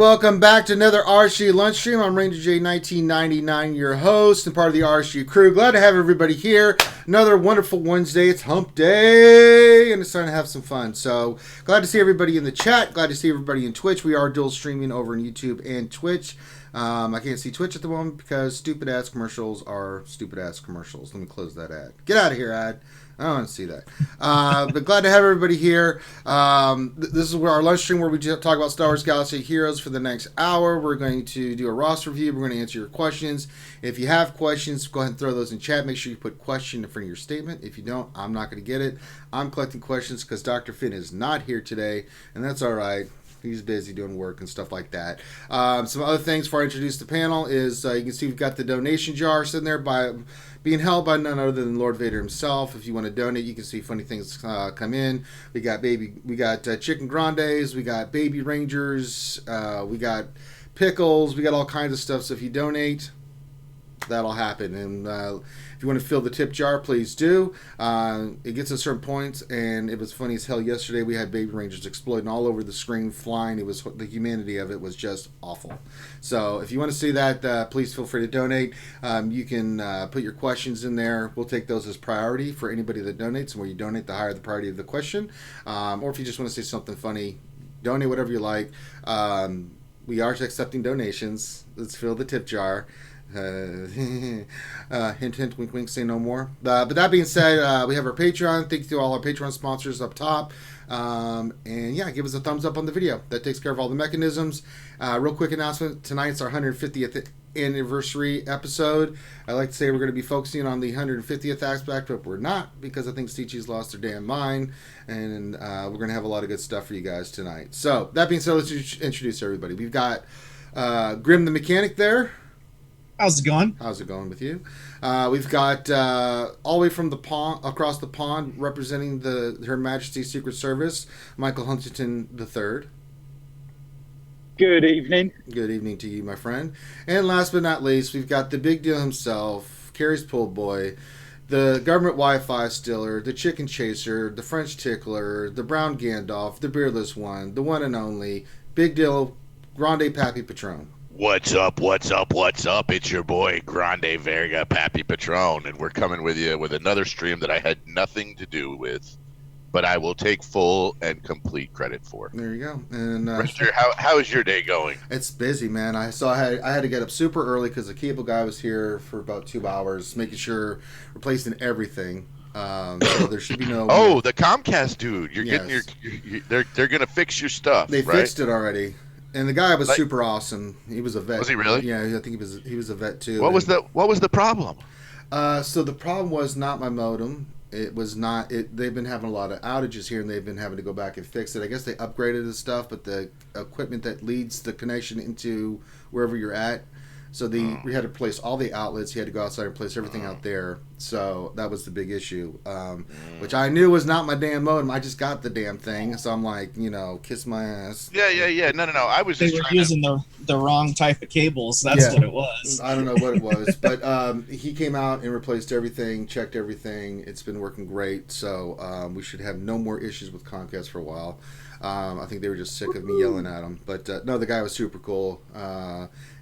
Welcome back to another RSG Lunch Stream. I'm Ranger J 1999, your host and part of the RSG crew. Glad to have everybody here. Another wonderful Wednesday. It's hump day and it's time to have some fun. So glad to see everybody in the chat. Glad to see everybody in Twitch. We are dual streaming over on YouTube and Twitch. I can't see Twitch at the moment because stupid ass commercials are stupid ass commercials. Let me close that ad. Get out of here, ad. I don't want to see that. But glad to have everybody here. This is where our lunch stream where we talk about Star Wars Galaxy Heroes for the next hour. We're going to do a roster review. We're going to answer your questions. If you have questions, go ahead and throw those in chat. Make sure you put question in front of your statement. If you don't, I'm not going to get it. I'm collecting questions because Dr. Finn is not here today, and that's all right. He's busy doing work and stuff like that. Some other things before I introduce the panel is you can see we've got the donation jar sitting there being held by none other than Lord Vader himself. If you want to donate, you can see funny things come in. We got chicken grandes, we got baby rangers, we got pickles, we got all kinds of stuff. So if you donate, that'll happen. And if you want to fill the tip jar, please do. It gets to certain points, and it was funny as hell. Yesterday we had baby rangers exploding all over the screen, flying. It was the humanity of it was just awful. So if you want to see that, please feel free to donate. You can put your questions in there. We'll take those as priority for anybody that donates. And where you donate, the higher the priority of the question. Or if you just want to say something funny, donate whatever you like. We are accepting donations. Let's fill the tip jar. Hint, hint, wink, wink, say no more. But that being said, we have our Patreon. Thank you to all our Patreon sponsors up top. And yeah, give us a thumbs up on the video. That takes care of all the mechanisms. Real quick announcement. Tonight's our 150th anniversary episode. I like to say we're going to be focusing on the 150th aspect, but we're not because I think Stitchy's lost their damn mind. And we're going to have a lot of good stuff for you guys tonight. So, that being said, let's introduce everybody. We've got Grim the Mechanic there. How's it going? How's it going with you? We've got all the way from the pond, across the pond, representing Her Majesty's Secret Service, Michael Huntington III. Good evening. Good evening to you, my friend. And last but not least, we've got the big deal himself, Carrie's Pool Boy, the government Wi-Fi stealer, the chicken chaser, the French tickler, the brown Gandalf, the beardless one, the one and only, big deal, Grande Pappy Patron. What's up, what's up, what's up? It's your boy, Grande Verga Pappy Patron, and we're coming with you with another stream that I had nothing to do with, but I will take full and complete credit for. There you go. And Richard, how is your day going? It's busy, man. I had to get up super early because the cable guy was here for about 2 hours, making sure replacing everything. So there should be no. Oh, the Comcast dude! You're Yes. getting your. They're gonna fix your stuff. They right? fixed it already. And the guy was super awesome. He was a vet. Was he really? Yeah, I think he was a vet too. What was the problem? So the problem was not my modem. It was not. They've been having a lot of outages here, and they've been having to go back and fix it. I guess they upgraded the stuff, but the equipment that leads the connection into wherever you're at. So we had to replace all the outlets. He had to go outside and replace everything out there. So that was the big issue, which I knew was not my damn modem. I just got the damn thing. So I'm like, kiss my ass. Yeah. No. I was just using the wrong type of cables. That's what it was. I don't know what it was, but he came out and replaced everything, checked everything. It's been working great. So we should have no more issues with Comcast for a while. I think they were just sick of me yelling at them. But no, the guy was super cool.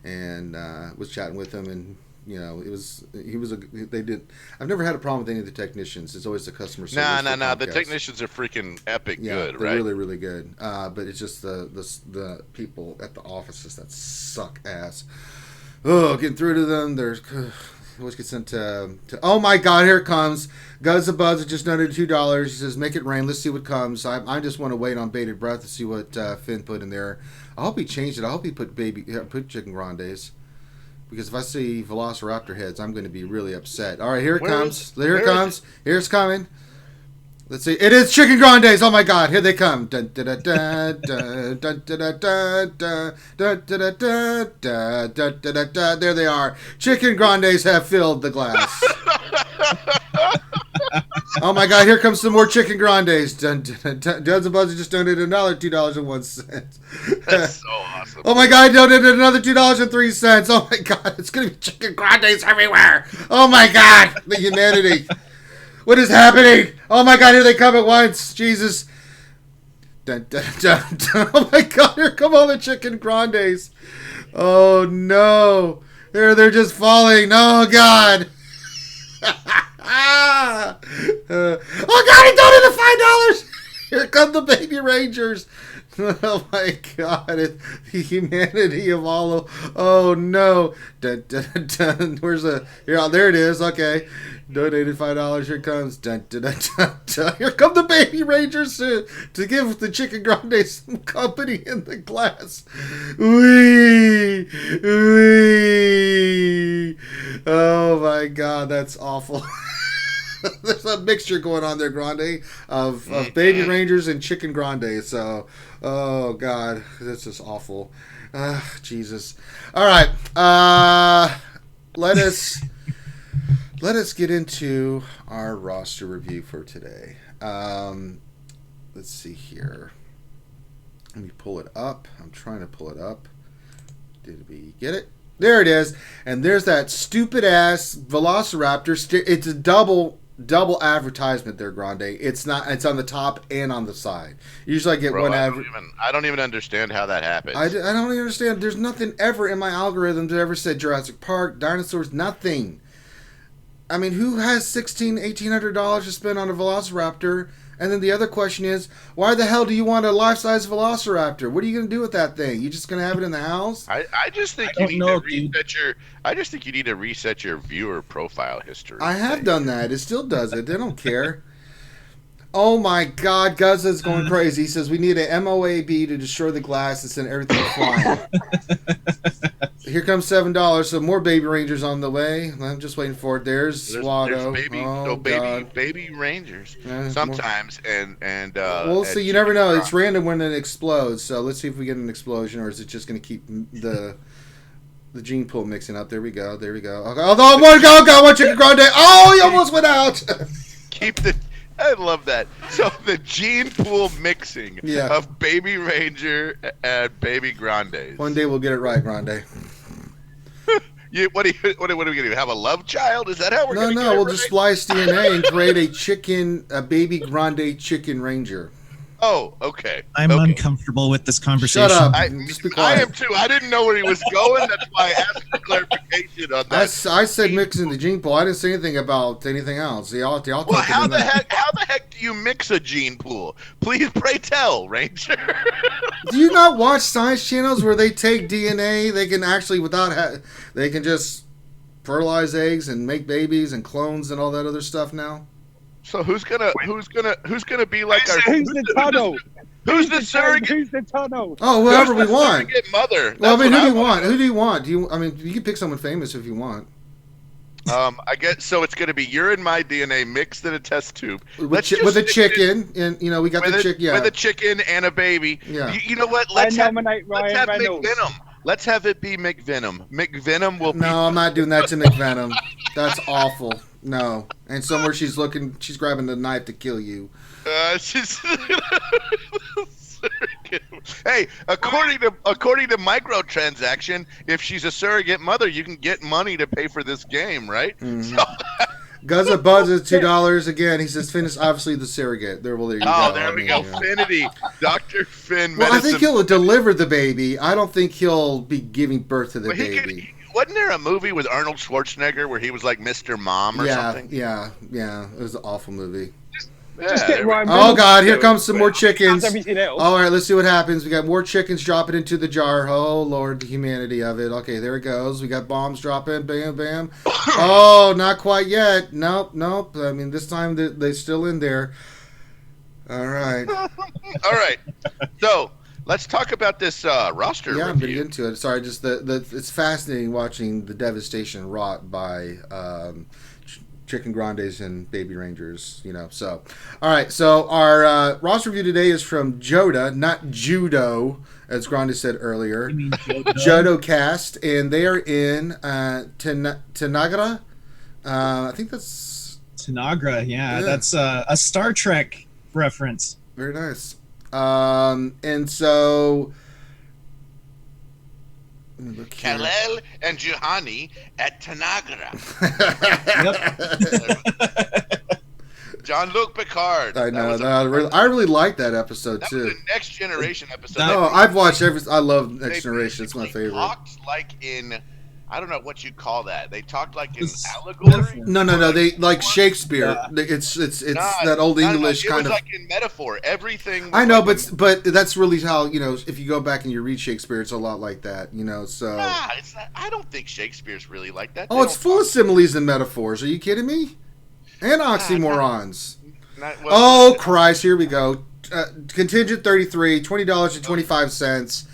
And was chatting with him, and I've never had a problem with any of the technicians. It's always the customer service. No. The technicians are freaking epic good, they're right? really, really good. But it's just the people at the offices that suck ass. Oh, getting through to them. There's always get sent to. Oh my God, here it comes. Guns and Buzz just donated $2. He says, "Make it rain. Let's see what comes." I just want to wait on bated breath to see what Finn put in there. I hope he changed it. I hope he put chicken grandes. Because if I see Velociraptor heads, I'm going to be really upset. All right, here it comes. Here it comes. Here's coming. Let's see. It is chicken grandes. Oh my God, here they come. Dun, da, da, da, da, da, da, da, da, da, da, da, da, da, da, da. There they are. Chicken grandes have filled the glass. Oh my God, here comes some more chicken grandes. Duns and Buzz just donated another $2.01. That's so awesome. Oh my God, I donated another $2.03. Oh my God, it's going to be chicken grandes everywhere. Oh my God, the humanity. What is happening? Oh my God, here they come at once. Jesus. Dun, dun, dun, dun. Oh my God! Here come all the chicken grandes. Oh no! They're just falling. Oh God! Oh God! He donated $5. Here come the baby rangers. Oh my God! The humanity of all of. Oh no! Dun, dun, dun. Where's the? Here, oh, there it is. Okay. Donated $5. Here comes. Dun, dun, dun, dun, dun. Here come the baby rangers to give the chicken grande some company in the glass. Wee, wee. Oh my God, that's awful. There's a mixture going on there, Grande, of baby rangers and chicken grande. So, oh God, this is awful. Jesus. All right, let us get into our roster review for today. Let's see here. Let me pull it up. I'm trying to pull it up. Did we get it? There it is. And there's that stupid ass Velociraptor. It's a double advertisement there, Grande. It's not. It's on the top and on the side. Usually I get one ad. I don't even understand how that happens. I don't even understand. There's nothing ever in my algorithm that ever said Jurassic Park, dinosaurs, nothing. I mean, who has $1,800 to spend on a Velociraptor? And then the other question is, why the hell do you want a life-size Velociraptor? What are you going to do with that thing? You just going to have it in the house? I just think you need to reset your. I just think you need to reset your viewer profile history. I have done that. It still does it. They don't care. Oh my God, Guzza's going crazy. He says we need a MOAB to destroy the glass and send everything flying. Here comes $7. So more baby rangers on the way. I'm just waiting for it. There's Swado. Baby rangers. Sometimes and we'll see. You never know. It's random when it explodes. So let's see if we get an explosion, or is it just going to keep the gene pool mixing up? There we go. There we go. Oh, one chicken grande. Oh, he almost went out. I love that. So the gene pool mixing of Baby Ranger and Baby Grandes. One day we'll get it right, Grande. What are we going to do? Have a love child? Is that how we're going to get it? No, we'll just splice DNA and create a Baby Grande chicken ranger. Oh, okay. I'm uncomfortable with this conversation. Shut up. Just be quiet. I am too. I didn't know where he was going. That's why I asked for clarification on that. I said mixing the gene pool. I didn't say anything about anything else. Well, how the heck do you mix a gene pool? Please, pray tell, Ranger. Do you not watch science channels where they take DNA? They can actually they can just fertilize eggs and make babies and clones and all that other stuff now. So who's gonna be like our? Who's the tunnel? Who's the surrogate? Who's the tunnel? Oh, whoever we want. Surrogate mother. Well, I mean, who do you want? Who do you want? You can pick someone famous if you want. I guess so. It's going to be urine, my DNA mixed in a test tube with a chicken, and we got the chicken. Yeah, with a chicken and a baby. Yeah. You know what? Let's have McVenom. Let's have it be McVenom. McVenom will. No, I'm not doing that to McVenom. That's awful. No. And somewhere she's grabbing the knife to kill you. Hey, according to microtransaction, if she's a surrogate mother, you can get money to pay for this game, right? Mm-hmm. Guzza Buzz is $2 again. He says Finn is obviously the surrogate. There you go. Oh, there we go. Finity. Dr. Finn. Well, I think he'll deliver the baby. I don't think he'll be giving birth to the baby. Wasn't there a movie with Arnold Schwarzenegger where he was like Mr. Mom or something? Yeah. It was an awful movie. Oh God, here comes some more chickens. All right, let's see what happens. We got more chickens dropping into the jar. Oh Lord, the humanity of it. Okay, there it goes. We got bombs dropping. Bam, bam. Oh, not quite yet. Nope. I mean, this time they're still in there. All right. All right. So let's talk about this roster review. I'm getting into it. Sorry, just it's fascinating watching the devastation wrought by chicken grandes and baby rangers, So, all right. So our roster review today is from Joda, not Judo, as Grande said earlier. Jodo Cast, and they are in Tanagra. I think that's Tanagra. Yeah, that's a Star Trek reference. Very nice. And so. Kalel and Juhani at Tanagra. Jean-Luc Picard. I know. I really like that episode that too. was a Next Generation episode. No, I've watched I love Next Generation. It's my favorite. Talked like in, I don't know what you call that. They talked like in allegory. No. They like Shakespeare. It's that old English kind of. It was like in metaphor. Everything. I know, but that's really how if you go back and you read Shakespeare, it's a lot like that. So. Nah, it's not, I don't think Shakespeare's really like that. Oh, it's full of similes and metaphors. Are you kidding me? And oxymorons. Oh Christ! Here we go. Contingent 33, $20.25.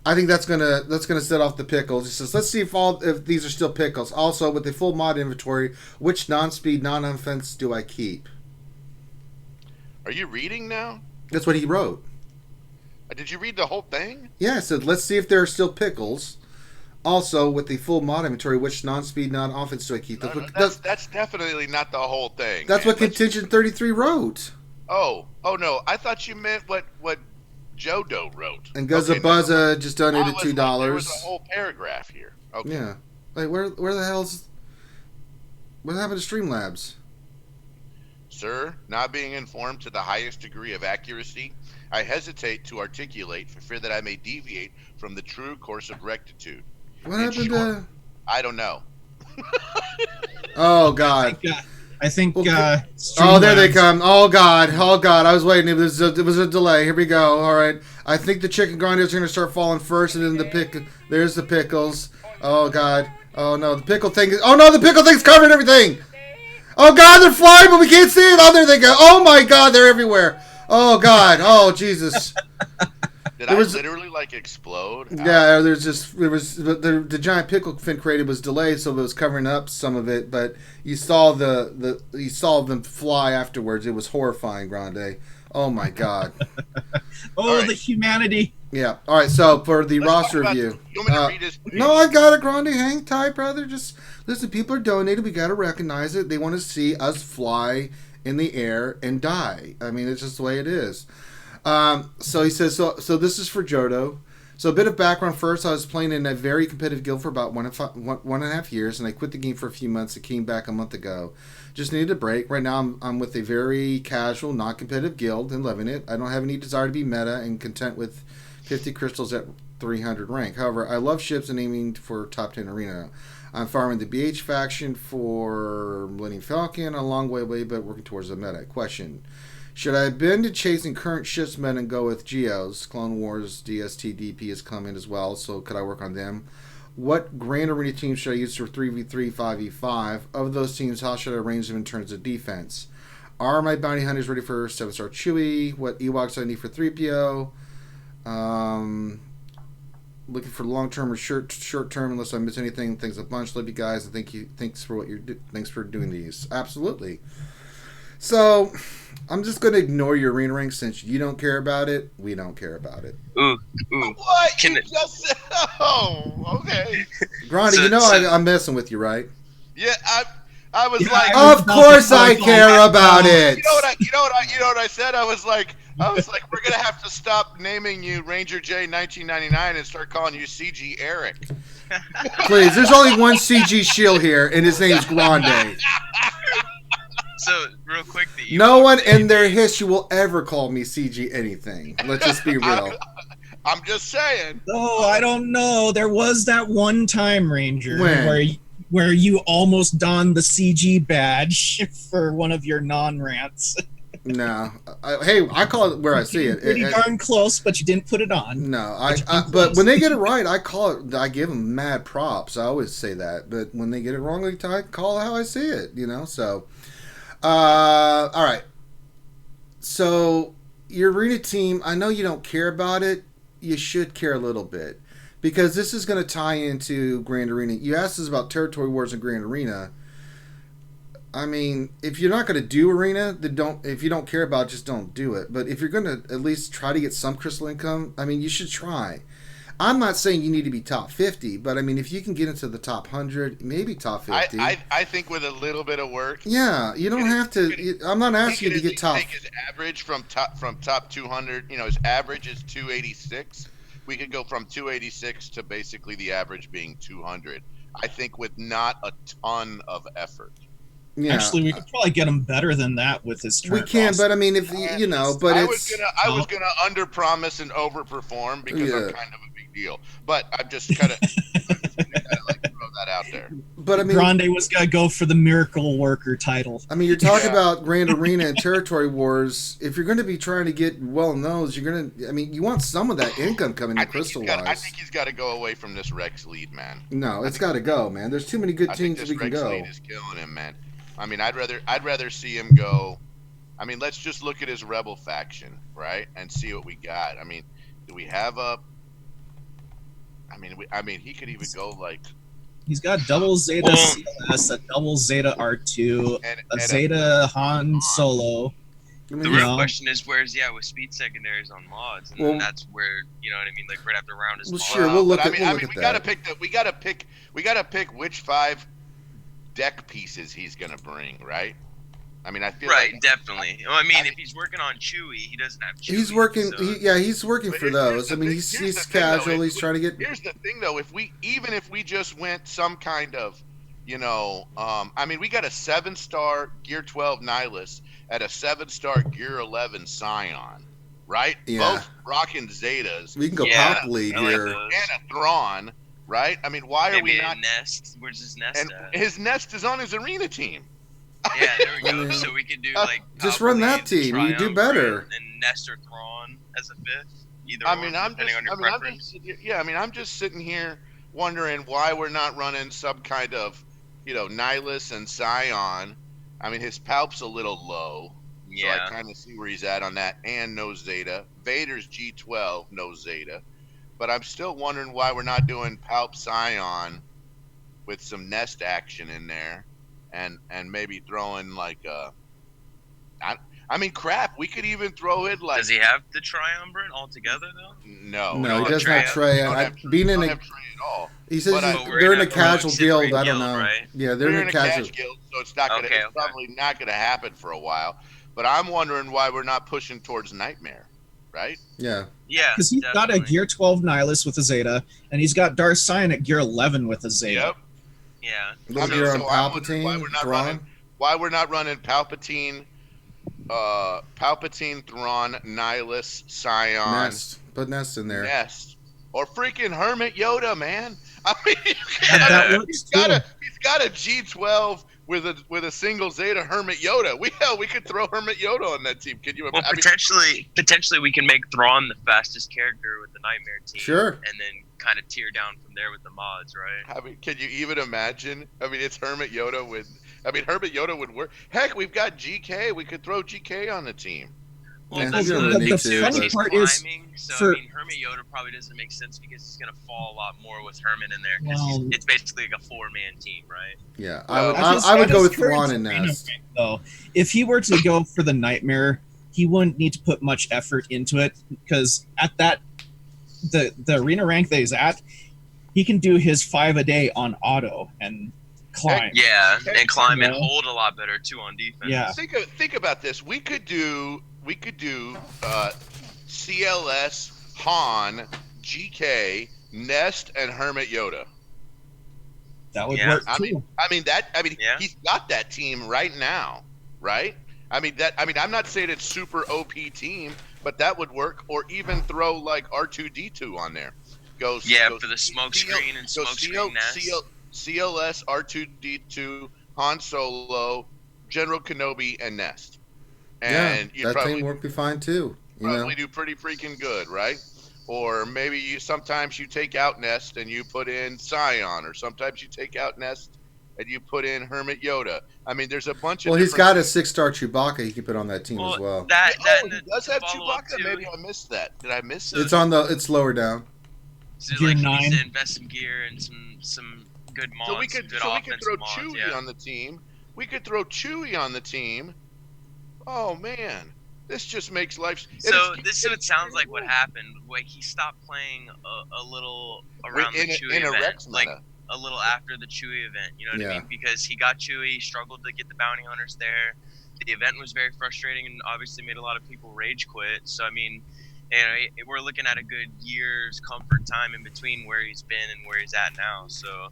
I think that's gonna set off the pickles. He says, "Let's see if these are still pickles." Also, with the full mod inventory, which non-speed, non-offense do I keep? Are you reading now? That's what he wrote. Did you read the whole thing? Yeah, it said, "Let's see if there are still pickles." Also, with the full mod inventory, which non-speed, non-offense do I keep? That's definitely not the whole thing. That's what Contingent 33 wrote. Oh no! I thought you meant what Jodo wrote. And Guzza just donated $2. There was a whole paragraph here. Okay. Yeah. Wait, where the hell's... What happened to Streamlabs? Sir, not being informed to the highest degree of accuracy, I hesitate to articulate for fear that I may deviate from the true course of rectitude. What happened to... I don't know. Oh, God. I think oh, there they come. Oh, God. I was waiting. It was a delay. Here we go. All right. I think the chicken grinders are going to start falling first, and then there's the pickles. Oh, God. Oh, no. The pickle thing the pickle thing's covering everything. Oh, God. They're flying, but we can't see it. Oh, there they go. Oh, my God. They're everywhere. Oh, God. Oh, Jesus. Did I literally explode? Yeah, the giant pickle Finn created was delayed, so it was covering up some of it. But you saw you saw them fly afterwards. It was horrifying, Grande. Oh my God. Right. The humanity. Yeah. All right. So for the roster review, you want me to read this? No, I got it, Grande. Hang tight, brother. Just listen. People are donating. We got to recognize it. They want to see us fly in the air and die. I mean, it's just the way it is. So he says, so this is for Jodo. So a bit of background first. I was playing in a very competitive guild for about 1.5 years, and I quit the game for a few months and came back a month ago. Just needed a break. Right now I'm with a very casual, non-competitive guild and loving it. I don't have any desire to be meta and content with 50 crystals at 300 rank. However, I love ships and aiming for top 10 arena. I'm farming the BH faction for Millennium Falcon, a long way away, but working towards the meta. Question. Should I have been to chasing current ships men and go with Geos? Clone Wars, DST, DP is coming as well, so could I work on them? What Grand Arena teams should I use for 3v3, 5v5? Of those teams, how should I arrange them in terms of defense? Are my bounty hunters ready for 7-star Chewie? What Ewoks do I need for 3PO? Looking for long-term or short-term, unless I miss anything. Thanks a bunch. Love you guys, and thanks for doing these. Absolutely. So, I'm just going to ignore your arena rank since you don't care about it. We don't care about it. Ooh. What? Oh, okay. Grande, I'm messing with you, right? Yeah, I was like, of course I care about it. You know what I said? I was like, we're gonna have to stop naming you Ranger J 1999 and start calling you CG Eric. Please, there's only one CG shield here, and his name's Grande. So, real quick, no one in their history will ever call me CG anything. Let's just be real. I'm just saying. Oh, I don't know. There was that one time, Ranger, where you almost donned the CG badge for one of your non-rants. No. I call it where I see it. Pretty darn close, but you didn't put it on. No, but when they get it right, I call it. I give them mad props. I always say that. But when they get it wrong, I call it how I see it. So... all right. So your arena team, I know you don't care about it. You should care a little bit because this is going to tie into Grand Arena. You asked us about territory wars in Grand Arena. I mean, if you're not going to do arena, then don't. If you don't care about it, just don't do it. But if you're going to at least try to get some crystal income, I mean, you should try. I'm not saying you need to be top 50, but I mean, if you can get into the top 100, maybe top 50. I think with a little bit of work. Yeah, you don't have to. I'm not asking you to get top. Take his average from top 200. His average is 286. We could go from 286 to basically the average being 200. I think with not a ton of effort. Yeah. Actually, we could probably get him better than that with his current We can, roster. but I mean, if you know, but I it's was gonna underpromise and overperform because I'm kind of a big deal. But I'm just kind of like throw that out there. But I mean, Grande was gonna go for the Miracle Worker title. I mean, you're talking about Grand Arena and Territory Wars. If you're going to be trying to get well known, you're going to. I mean, you want some of that income coming in Crystal Wise. I think he's got to go away from this Rex lead, man. No, it's got to go, man. There's too many good teams we can go. Rex lead is killing him, man. I mean, I'd rather see him go. I mean, let's just look at his Rebel faction, right, and see what we got. I mean, do we have a? I mean, he could even go like. He's got double Zeta CLS, a double Zeta R2, a Zeta Han Solo. The real question is, where's with speed secondaries on mods, and that's where you know what I mean. Like right after round is. Well, sure, we'll look at. I mean, we gotta pick which 5 deck pieces he's gonna bring, right? I mean, I feel definitely. Well, I mean, if he's working on Chewie, he doesn't have Chewie. He's working. So. He's working for those. I mean, he's casual. He's trying to get. Here's the thing, though. If we just went some kind of, I mean, we got a 7-star Gear 12 Nihilus at a 7-star Gear 11 Scion, right? Yeah. Both rocking Zetas. We can go pop lead here. And a Thrawn, right? I mean, why are we not? Nest. Where's his Nest at? His Nest is on his arena team. Yeah, there we go. So we can do like just run that team. You do better. And Nest or Thrawn as a 5th. Either I'm just sitting here wondering why we're not running some kind of, Nihilus and Scion. I mean, his Palp's a little low. Yeah. So I kind of see where he's at on that, and no Zeta. Vader's G12, no Zeta. But I'm still wondering why we're not doing Palp Scion with some Nest action in there. And maybe throwing like I mean, crap. We could even throw it like. Does he have the Triumvirate altogether though? No, he does not Trey. Being in a Trey at all. He says they're in a casual guild. I don't know. Right? Yeah, they're in a casual guild, so it's not gonna. It's probably not gonna happen for a while. But I'm wondering why we're not pushing towards Nightmare, right? Yeah. Yeah. Because he's got a Gear 12 Nihilus with a Zeta, and he's got Darth Sion at Gear 11 with a Zeta. Yep. Yeah. Palpatine, why we're not running Palpatine, Thrawn, Nihilus, Scion, Nest. Put Nest in there. Nest, or freaking Hermit Yoda, man. I mean, he's got a G12 with a single Zeta Hermit Yoda. We could throw Hermit Yoda on that team. Can you? Well, potentially we can make Thrawn the fastest character with the Nightmare team. Sure. And then kind of tear down from there with the mods, right? I mean, can you even imagine? I mean, it's Hermit Yoda Hermit Yoda would work. Heck, we've got GK. We could throw GK on the team. Well, the funny part is, Hermit Yoda probably doesn't make sense because he's going to fall a lot more with Hermit in there because it's basically like a 4-man team, right? Yeah, I would go with Thrawn and Nest. Though, if he were to go for the Nightmare, he wouldn't need to put much effort into it because at that the arena rank that he's at, he can do his 5 a day on auto and climb. Yeah, and climb and hold a lot better too on defense. Yeah. Think about this. We could do CLS, Han, GK, Nest, and Hermit Yoda. That would work too. He's got that team right now, right? I mean, I'm not saying it's super OP team, but that would work. Or even throw like R2D2 on there. For the smoke screen and smoke screen Nest. CLS, R2D2, Han Solo, General Kenobi, and Nest. And that team would be fine too. Probably do pretty freaking good, right? Or maybe sometimes you take out Nest and you put in Scion, or sometimes you take out Nest and you put in Hermit Yoda. I mean, there's a bunch of. Well, he's got a 6-star Chewbacca he can put on that team as well. He does have Chewbacca. Maybe I missed that. Did I miss it? It's lower down. So Gear 9. He needs to invest some gear and some good mods. So we could throw Chewie on the team. We could throw Chewie on the team. Oh man, this just makes life. So this is what sounds like what happened. Like he stopped playing a little around the Chewie event, like a little after the Chewie event. You know what I mean? Because he got Chewie, struggled to get the bounty hunters there. The event was very frustrating and obviously made a lot of people rage quit. So I mean, we're looking at a good year's comfort time in between where he's been and where he's at now. So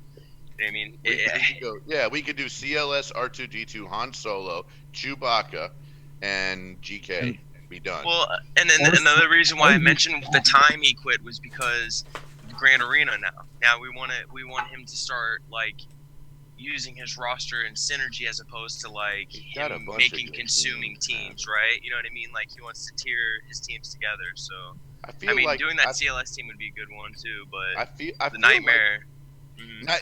I mean, we could do CLS, R2D2, Han Solo, Chewbacca, and GK. And be done. Well, and then another reason why I mentioned the time he quit was because Grand Arena now. Now we want him to start like using his roster in synergy as opposed to like him making consuming teams, right? You know what I mean? Like he wants to tier his teams together. So I mean, doing that CLS team would be a good one too. But the Nightmare.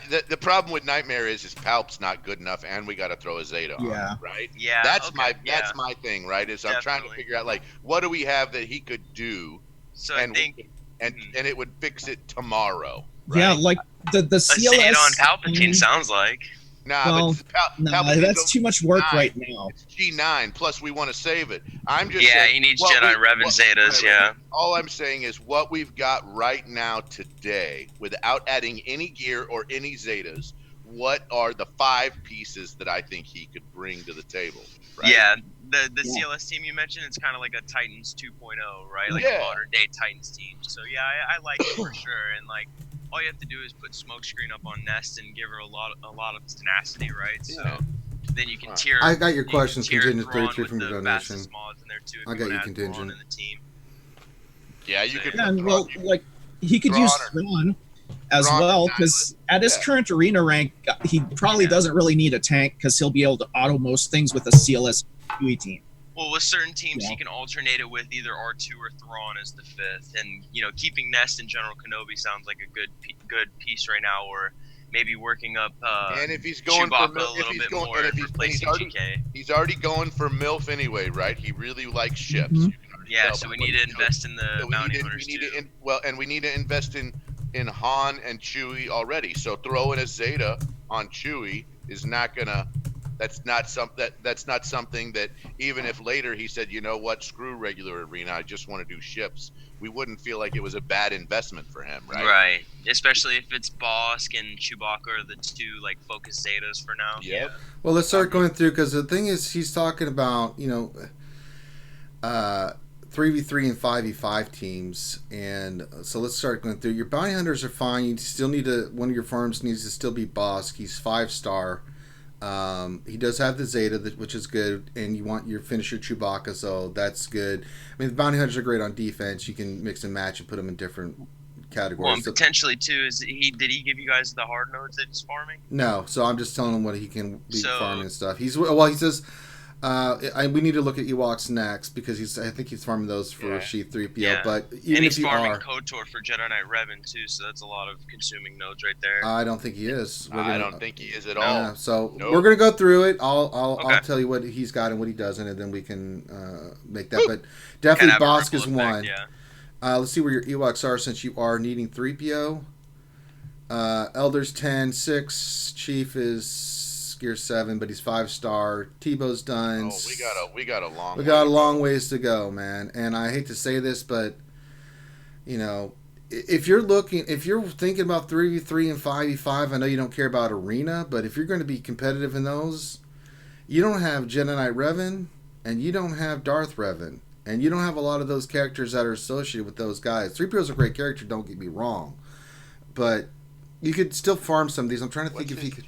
The problem with Nightmare is Palp's not good enough, and we got to throw a Zeta on, right? Yeah, that's my thing, right? Is I'm trying to figure out like what do we have that he could do, so I think and it would fix it tomorrow. Right? Yeah, like the CLS a Zeta on Palpatine sounds like. That's too much work right now. It's G9, plus we want to save it. I'm just saying, he needs Jedi Revan Zetas, All I'm saying is what we've got right now today, without adding any gear or any Zetas, what are the 5 pieces that I think he could bring to the table? Right? Yeah, the CLS team you mentioned, it's kind of like a Titans 2.0, right? Like a modern day Titans team. So yeah, I like it for sure. And like, all you have to do is put Smokescreen up on Nest and give her a lot of tenacity, right? So then you can tier. I got your questions. Contingent 33 from the donation. I got you contingent. In the team. Yeah, you could. Yeah, well, like he could use Thrawn as well, because at his current arena rank, he probably doesn't really need a tank because he'll be able to auto most things with a CLS QE team. Well, with certain teams, he can alternate it with either R2 or Thrawn as the 5th, and keeping Nest and General Kenobi sounds like a good piece right now, or maybe working up. And if he's going Chewbacca for a little bit more, he's already going for MILF anyway, right? He really likes ships. Mm-hmm. Yeah, so we need to invest in the bounty hunters too. And we need to invest in Han and Chewie already. So throwing a Zeta on Chewie is not gonna. That's not something that even if later he said, you know what, screw regular arena, I just want to do ships, we wouldn't feel like it was a bad investment for him, right? Right. Especially if it's Bosk and Chewbacca are the 2 like focus Zetas for now. Yep. Well, let's start going through, because the thing is, he's talking about 3v3 and 5v5 teams, and so let's start going through. Your bounty hunters are fine. You still need one of your farms needs to still be Bosk. He's 5-star. He does have the Zeta, which is good, and you want your finisher Chewbacca, so that's good. I mean, the bounty hunters are great on defense. You can mix and match and put them in different categories. Well, and potentially too, did he give you guys the hard nodes that he's farming? No, so I'm just telling him what he can be farming and stuff. He says we need to look at Ewoks next, because I think he's farming those for Sheath 3PO. Yeah. But even and he's if farming KOTOR for Jedi Knight Revan too, so that's a lot of consuming nodes right there. I don't think he is. I don't think he is at all. So we're gonna go through it. I'll tell you what he's got and what he doesn't, and then we can make that. But definitely Bosk is one. Yeah. Let's see where your Ewoks are, since you are needing 3PO. Elder's 10, 6. Chief is Gear 7, but he's 5-star. Tebow's done. Oh, we got a long ways to go, man. And I hate to say this, but if you're thinking about 3v3 and 5v5, I know you don't care about arena, but if you're going to be competitive in those, you don't have Jedi Knight Revan, and you don't have Darth Revan, and you don't have a lot of those characters that are associated with those guys. 3PO's a great character, don't get me wrong, but you could still farm some of these. I'm trying to think if he could.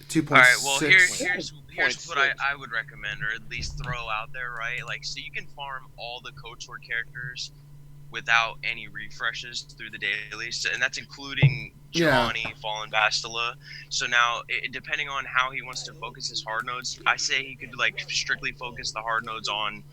2.6. All right, well, here's what I would recommend, or at least throw out there, right? Like, so you can farm all the KOTOR characters without any refreshes through the dailies, and that's including Giovanni, Fallen Bastila. So now, depending on how he wants to focus his hard nodes, I say he could like strictly focus the hard nodes on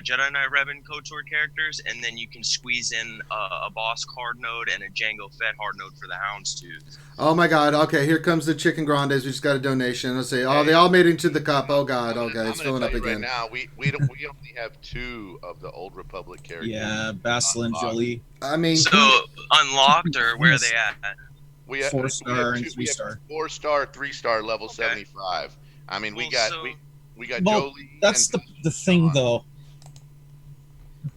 Jedi Knight Revan KOTOR characters, and then you can squeeze in a Bosk hard node and a Jango Fett hard node for the Houndstooth. Oh my God! Okay, here comes the Chicken Grandes. We just got a donation. Let's say, they all made it into the cup. Oh God! Okay, it's filling up again. Right now, we only have 2 of the Old Republic characters. Yeah, Basil and Jolie. I mean, so unlocked, or where are they at? We have 4-star and 3-star. 4-star, 3-star, level 75. I mean, we got Jolie. That's the thing, though.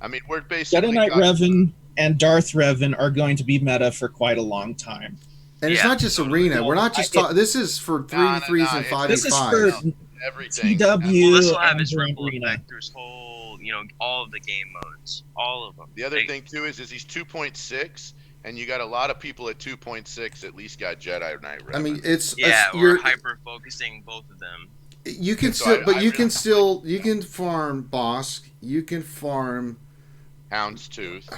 I mean, we're basically Jedi Knight Revan and Darth Revan are going to be meta for quite a long time. And it's not just arena. We're not just talking. This is for 3v3s and 5v5s. This is for everything. TW. Well, this will have its ripple effect through his whole, all of the game modes, all of them. The other thing too is he's 2.6, and you got a lot of people at 2.6 at least got Jedi Knight Revan. I mean, we're hyper focusing both of them. You can you can farm Bosk. You can farm Houndstooth.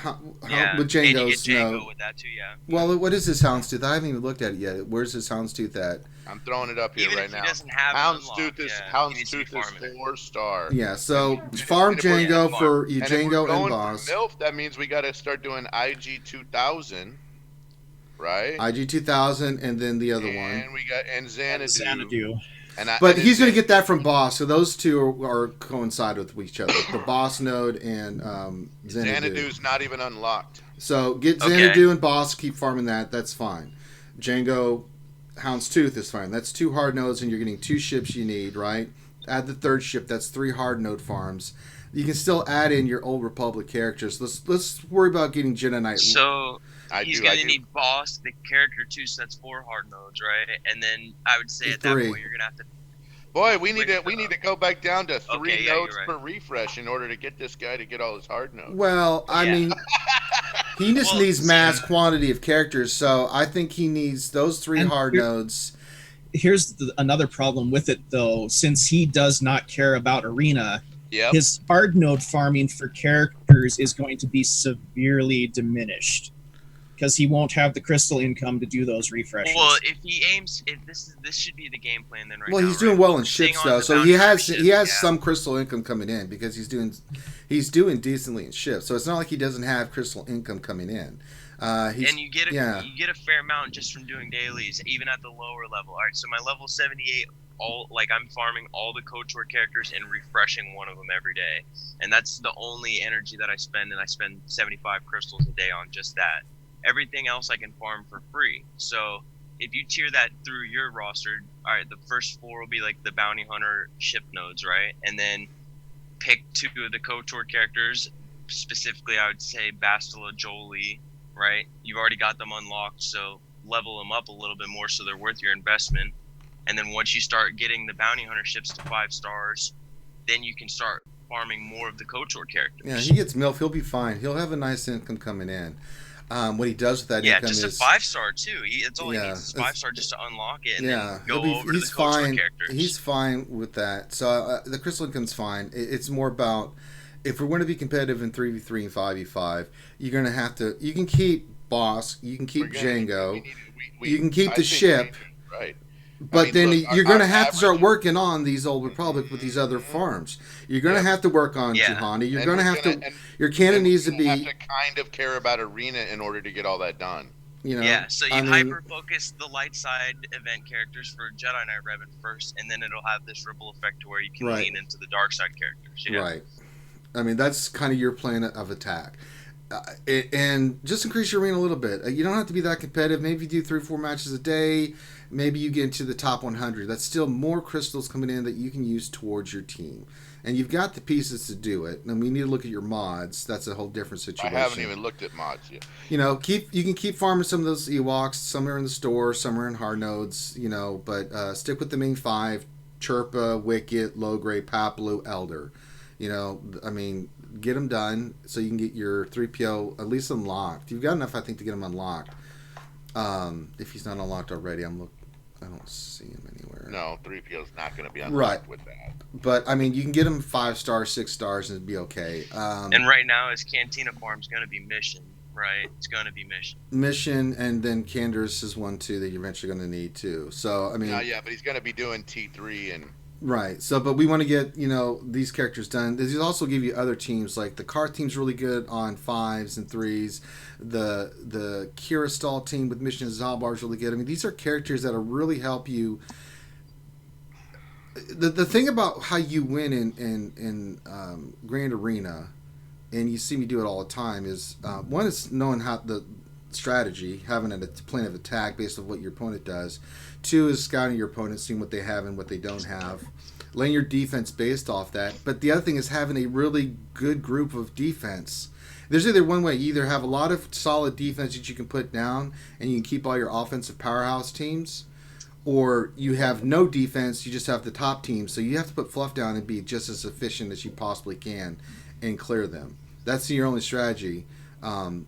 With Django's Django with that too, yeah. Well, what is his Houndstooth? I haven't even looked at it yet. Where's his Houndstooth at? I'm throwing it up here right now. Houndstooth is 4-star. Yeah, so farm Django for Django and Boss. MILF, that means we got to start doing IG 2000, right? IG 2000, and then the other one. And we got Xanadu. But he's going to get that from Boss, so those two are coincide with each other. The Boss node and Xanadu. Xanadu's not even unlocked. So get Xanadu and Boss, keep farming that. That's fine. Django, Houndstooth is fine. That's 2 hard nodes, and you're getting 2 ships you need, right? Add the 3rd ship. That's 3 hard node farms. You can still add in your Old Republic characters. Let's worry about getting Jedi Knight. So he's going to need Boss, the character too, so that's 4 hard nodes, right? And then I would say at that point you're going to have to. Boy, we need to go back down to 3 nodes per refresh in order to get this guy to get all his hard nodes. Well, I mean, he just needs mass quantity of characters, so I think he needs those 3 hard nodes. Here's another problem with it, though. Since he does not care about Arena, his hard node farming for characters is going to be severely diminished. Because he won't have the crystal income to do those refreshes. Well, if he aims, if this should be the game plan then, right? Well, he's doing well in ships though, so he has some crystal income coming in because he's doing decently in ships. So it's not like he doesn't have crystal income coming in. And you get a fair amount just from doing dailies, even at the lower level. All right, so my level 78, I'm farming all the KOTOR characters and refreshing one of them every day, and that's the only energy that I spend, and I spend 75 crystals a day on just that. Everything else I can farm for free. So if you tier that through your roster, all right, the first 4 will be like the bounty hunter ship nodes, right? And then pick 2 of the KOTOR characters. Specifically, I would say Bastila, Jolie, right? You've already got them unlocked, so level them up a little bit more so they're worth your investment. And then once you start getting the bounty hunter ships to 5 stars, then you can start farming more of the KOTOR characters. Yeah, he gets MILF. He'll be fine. He'll have a nice income coming in. What he does with that income is... just a 5-star too. It's all he needs is 5-star just to unlock it and then go over to the KOTOR characters. He's fine with that. So the crystal income's fine. It's more about, if we're going to be competitive in 3v3 and 5v5, you're going to have to... You can keep Boss, you can keep Django, you can keep the ship, right? But you're going to have to start working on these Old Republic with these other farms. You're going to have to work on Juhani. You're going to have to... Your cannon needs to be... You have to kind of care about Arena in order to get all that done. So you hyper-focus the light side event characters for Jedi Knight Revan first, and then it'll have this ripple effect to where you can lean into the dark side characters. Right. I mean, that's kind of your plan of attack. And just increase your arena a little bit. You don't have to be that competitive. Maybe you do 3 or 4 matches a day. Maybe you get into the top 100. That's still more crystals coming in that you can use towards your team. And you've got the pieces to do it. And we need to look at your mods. That's a whole different situation. I haven't even looked at mods yet. You can keep farming some of those Ewoks. Some are in the store, some are in hard nodes. But stick with the main 5: Chirpa, Wicket, Logray, Papalu, Elder. Get them done so you can get your 3PO at least unlocked. You've got enough, I think, to get them unlocked. If he's not unlocked already, I don't see him anywhere. No, 3PO's not going to be unlocked with that. But, you can get him 5 stars, 6 stars, and it'd be okay. And right now, his Cantina farm's going to be Mission, right? It's going to be Mission. Mission, and then Canderous is one, too, that you're eventually going to need, too. So, but he's going to be doing T3 and... Right. So, but we want to get, these characters done. These also give you other teams. Like, the Car team's really good on 5s and 3s. The Kiristal team with Mission Zalbar is really good. These are characters that'll really help you. The thing about how you win in Grand Arena, and you see me do it all the time, is one is knowing how the strategy, having a plan of attack based on what your opponent does. 2 is scouting your opponent, seeing what they have and what they don't have, laying your defense based off that. But the other thing is having a really good group of defense. There's either one way: you either have a lot of solid defense that you can put down and you can keep all your offensive powerhouse teams, or you have no defense, you just have the top team. So you have to put fluff down and be just as efficient as you possibly can and clear them. That's your only strategy.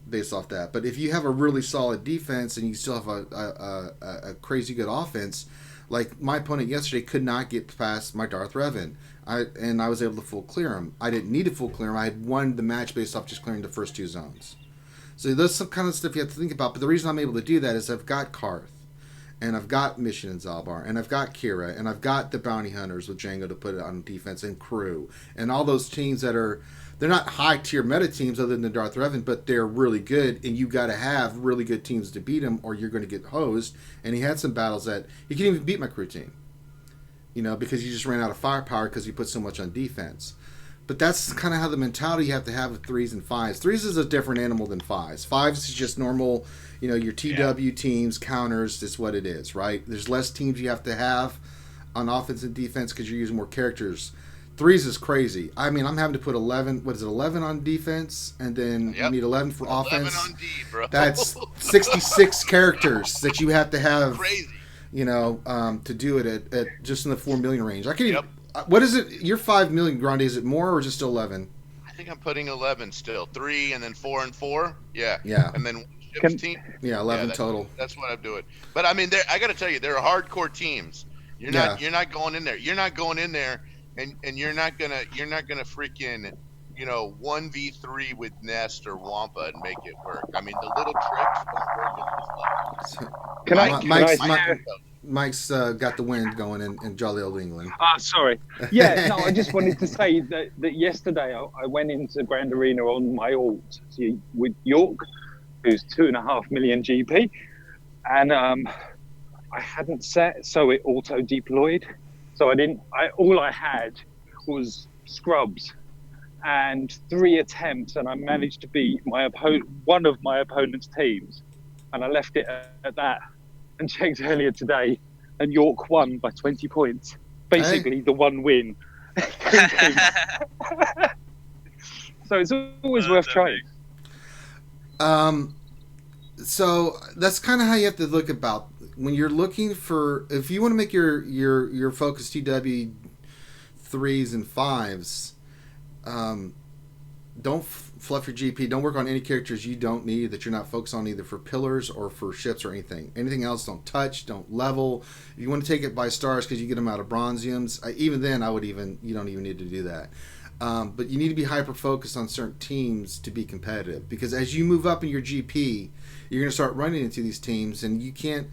based off that. But if you have a really solid defense and you still have a crazy good offense, like my opponent yesterday could not get past my Darth Revan. I was able to full clear him. I didn't need to full clear him. I had won the match based off just clearing the first 2 zones. So there's some kind of stuff you have to think about. But the reason I'm able to do that is I've got Karth, and I've got Mission and Zalbar, and I've got Kira, and I've got the Bounty Hunters with Django to put it on defense, and Crew, and all those teams that are, they're not high-tier meta teams other than Darth Revan, but they're really good, and you got to have really good teams to beat them, or you're going to get hosed. And he had some battles that he couldn't even beat my Crew team, because he just ran out of firepower because he put so much on defense. But that's kind of how the mentality you have to have with 3s and 5s. 3s is a different animal than 5s. 5s is just normal, your TW teams, counters, is what it is, right? There's less teams you have to have on offense and defense because you're using more characters. 3s is crazy. I mean, I'm having to put 11 on defense, and then you need 11 for offense. 11 on D, bro. That's 66 characters that you have to have, crazy. To do it at just in the 4 million range. I can even. What is it? Your 5 million, Grande, is it more or just still 11? I think I'm putting 11 still. 3 and then 4 and 4. Yeah. Yeah. And then 15. Yeah, 11 total. That's what I'm doing. But I mean, I got to tell you, they're hardcore teams. You're not going in there. You're not going in there, and you're not gonna freaking 1v3 with Nest or Wampa and make it work. I mean, the little tricks don't work at this level. Mike's got the wind going in jolly old England. Sorry. Yeah, no, I just wanted to say that yesterday I went into Grand Arena on my alt with York, who's 2.5 million GP, and I hadn't set, so it auto deployed. So all I had was scrubs and 3 attempts, and I managed to beat one of my opponent's teams, and I left it at that. And checked earlier today, and York won by 20 points. Basically, the one win. So it's always worth trying. So that's kind of how you have to look about when you're looking for, if you want to make your focus TW 3s and 5s. Don't fluff your GP. Don't work on any characters you don't need, that you're not focused on, either for pillars or for ships or anything. Anything else, don't touch, don't level. If you want to take it by stars because you get them out of bronziums, even then you don't even need to do that. But you need to be hyper focused on certain teams to be competitive, because as you move up in your GP, you're going to start running into these teams, and you can't,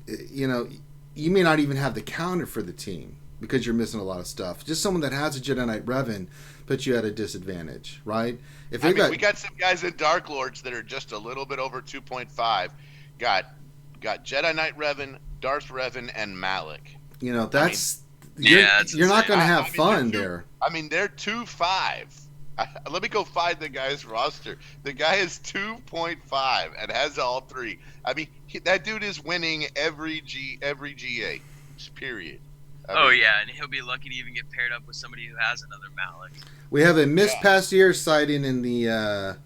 you may not even have the counter for the team because you're missing a lot of stuff. Just someone that has a Jedi Knight Revan puts you at a disadvantage, right? We got some guys in Dark Lords that are just a little bit over 2.5. Got Jedi Knight Revan, Darth Revan, and Malik. You're not going to have fun there. I mean, they're 2.5. Let me go find the guy's roster. The guy is 2.5 and has all 3. I mean, that dude is winning every GA. Period. Yeah, and he'll be lucky to even get paired up with somebody who has another Malik. We have a Miss Past Year sighting in the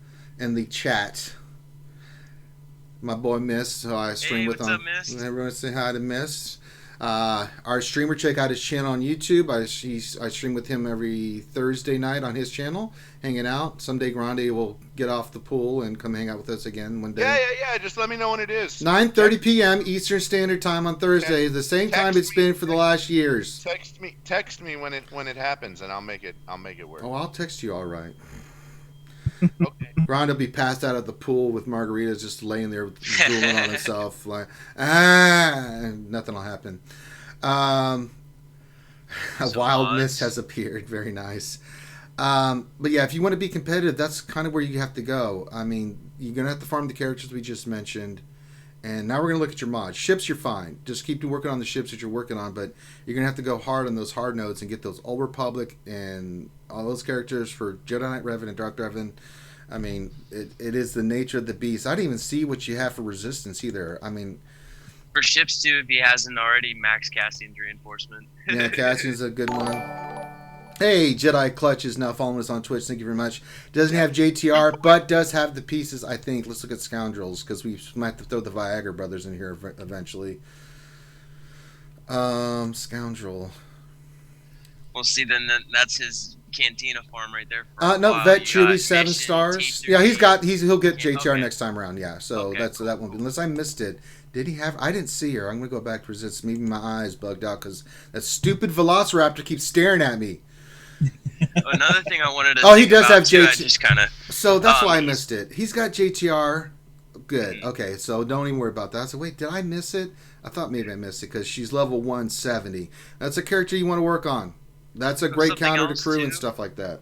chat. My boy Miss, so I stream with him. Everyone say hi to Miss. Our streamer, check out his channel on YouTube. I stream with him every Thursday night on his channel, hanging out. Someday Grande will get off the pool and come hang out with us again one day. Yeah. Just let me know when it is. 9:30 p.m. Eastern Standard Time on Thursday. The same time it's been for the last years. Text me when it happens, and I'll make it work. Oh, I'll text you. All right. Okay. Grande will be passed out at the pool with margaritas, just laying there drooling on himself, like nothing will happen. A wild mist has appeared. Very nice. But yeah, if you want to be competitive, that's kind of where you have to go. I mean, you're gonna have to farm the characters we just mentioned, and now we're gonna look at your mods. Ships, you're fine. Just keep working on the ships that you're working on, but you're gonna have to go hard on those hard nodes and get those Old Republic and all those characters for Jedi Knight Revan and Dark Revan. I mean, it is the nature of the beast. I didn't even see what you have for resistance either. I mean, for ships too, if he hasn't already, Max Cassian's reinforcement. Yeah, Cassian's a good one. Hey, Jedi Clutch is now following us on Twitch. Thank you very much. Doesn't have JTR, but does have the pieces, I think. Let's look at Scoundrels, because we might have to throw the Viagra brothers in here eventually. Scoundrel. Well, see, then that's his Cantina farm right there. No, Vet Chewy 7 stars. Yeah, he'll get JTR next time around. Yeah, so that's cool. That one. Unless I missed it. Did he have? I didn't see her. I'm gonna go back to resist. Maybe my eyes bugged out because that stupid Velociraptor keeps staring at me. Another thing I wanted to. Oh, he does have JTR. Just kind of. So that's why I missed it. He's got JTR. Good. Okay, so don't even worry about that. So wait, did I miss it? I thought maybe I missed it because she's level 170. That's a character you want to work on. That's a great counter to crew and stuff like that.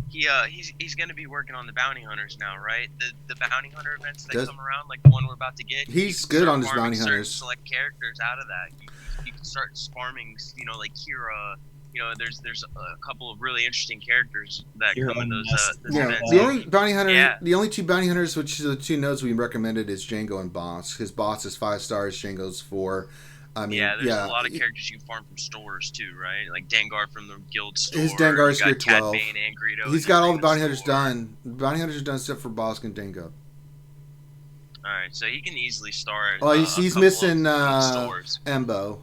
He's going to be working on the bounty hunters now, right? The bounty hunter events that come around, like the one we're about to get. He's good on his bounty hunters. Select characters out of that. You can start farming, like Kira. There's a couple of really interesting characters that come in those events. The only bounty hunter, the only two bounty hunters, which are the two nodes we recommended, is Django and Boss. His Boss is 5 stars, Django's 4. I mean, there's a lot of characters you can farm from stores too, right? Like Dengar from the guild store. His Dengar is good 12. Bane and Greedo. He's got all the bounty hunters done. The bounty hunters are done except for Boss and Dengo. All right, so he can easily start. Oh, he's missing Embo.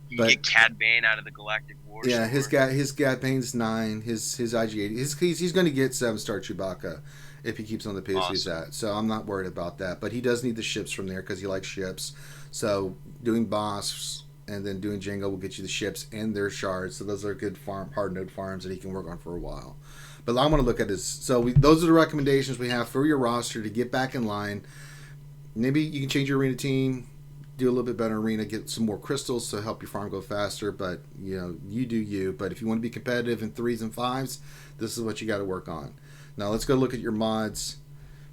You get Cad Bane out of the Galactic War. Yeah, his Cad Bane's 9. His IG8. He's going to get 7-star Chewbacca if he keeps on the pace he's at. So I'm not worried about that. But he does need the ships from there because he likes ships. So doing Boss and then doing Django will get you the ships and their shards. So those are good hard node farms that he can work on for a while. But I want to look at his. So those are the recommendations we have for your roster to get back in line. Maybe you can change your arena team. Do a little bit better arena, get some more crystals to help your farm go faster, but you do you. But if you want to be competitive in 3s and 5s, this is what you got to work on. Now let's go look at your mods.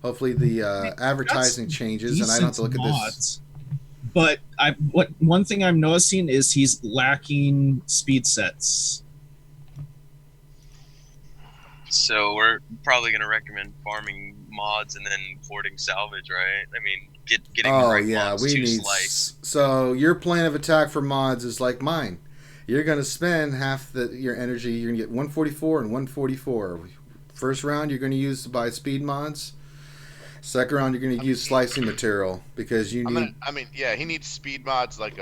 Hopefully the advertising changes, and I don't have to look at this. But one thing I'm noticing is he's lacking speed sets. So we're probably going to recommend farming mods and then porting salvage, right? I mean, getting the right mods to slice. So your plan of attack for mods is like mine. You're going to spend half your energy. You're going to get 144 and 144. First round, you're going to use to buy speed mods. Second round, you're going to use slicing material because you need. He needs speed mods like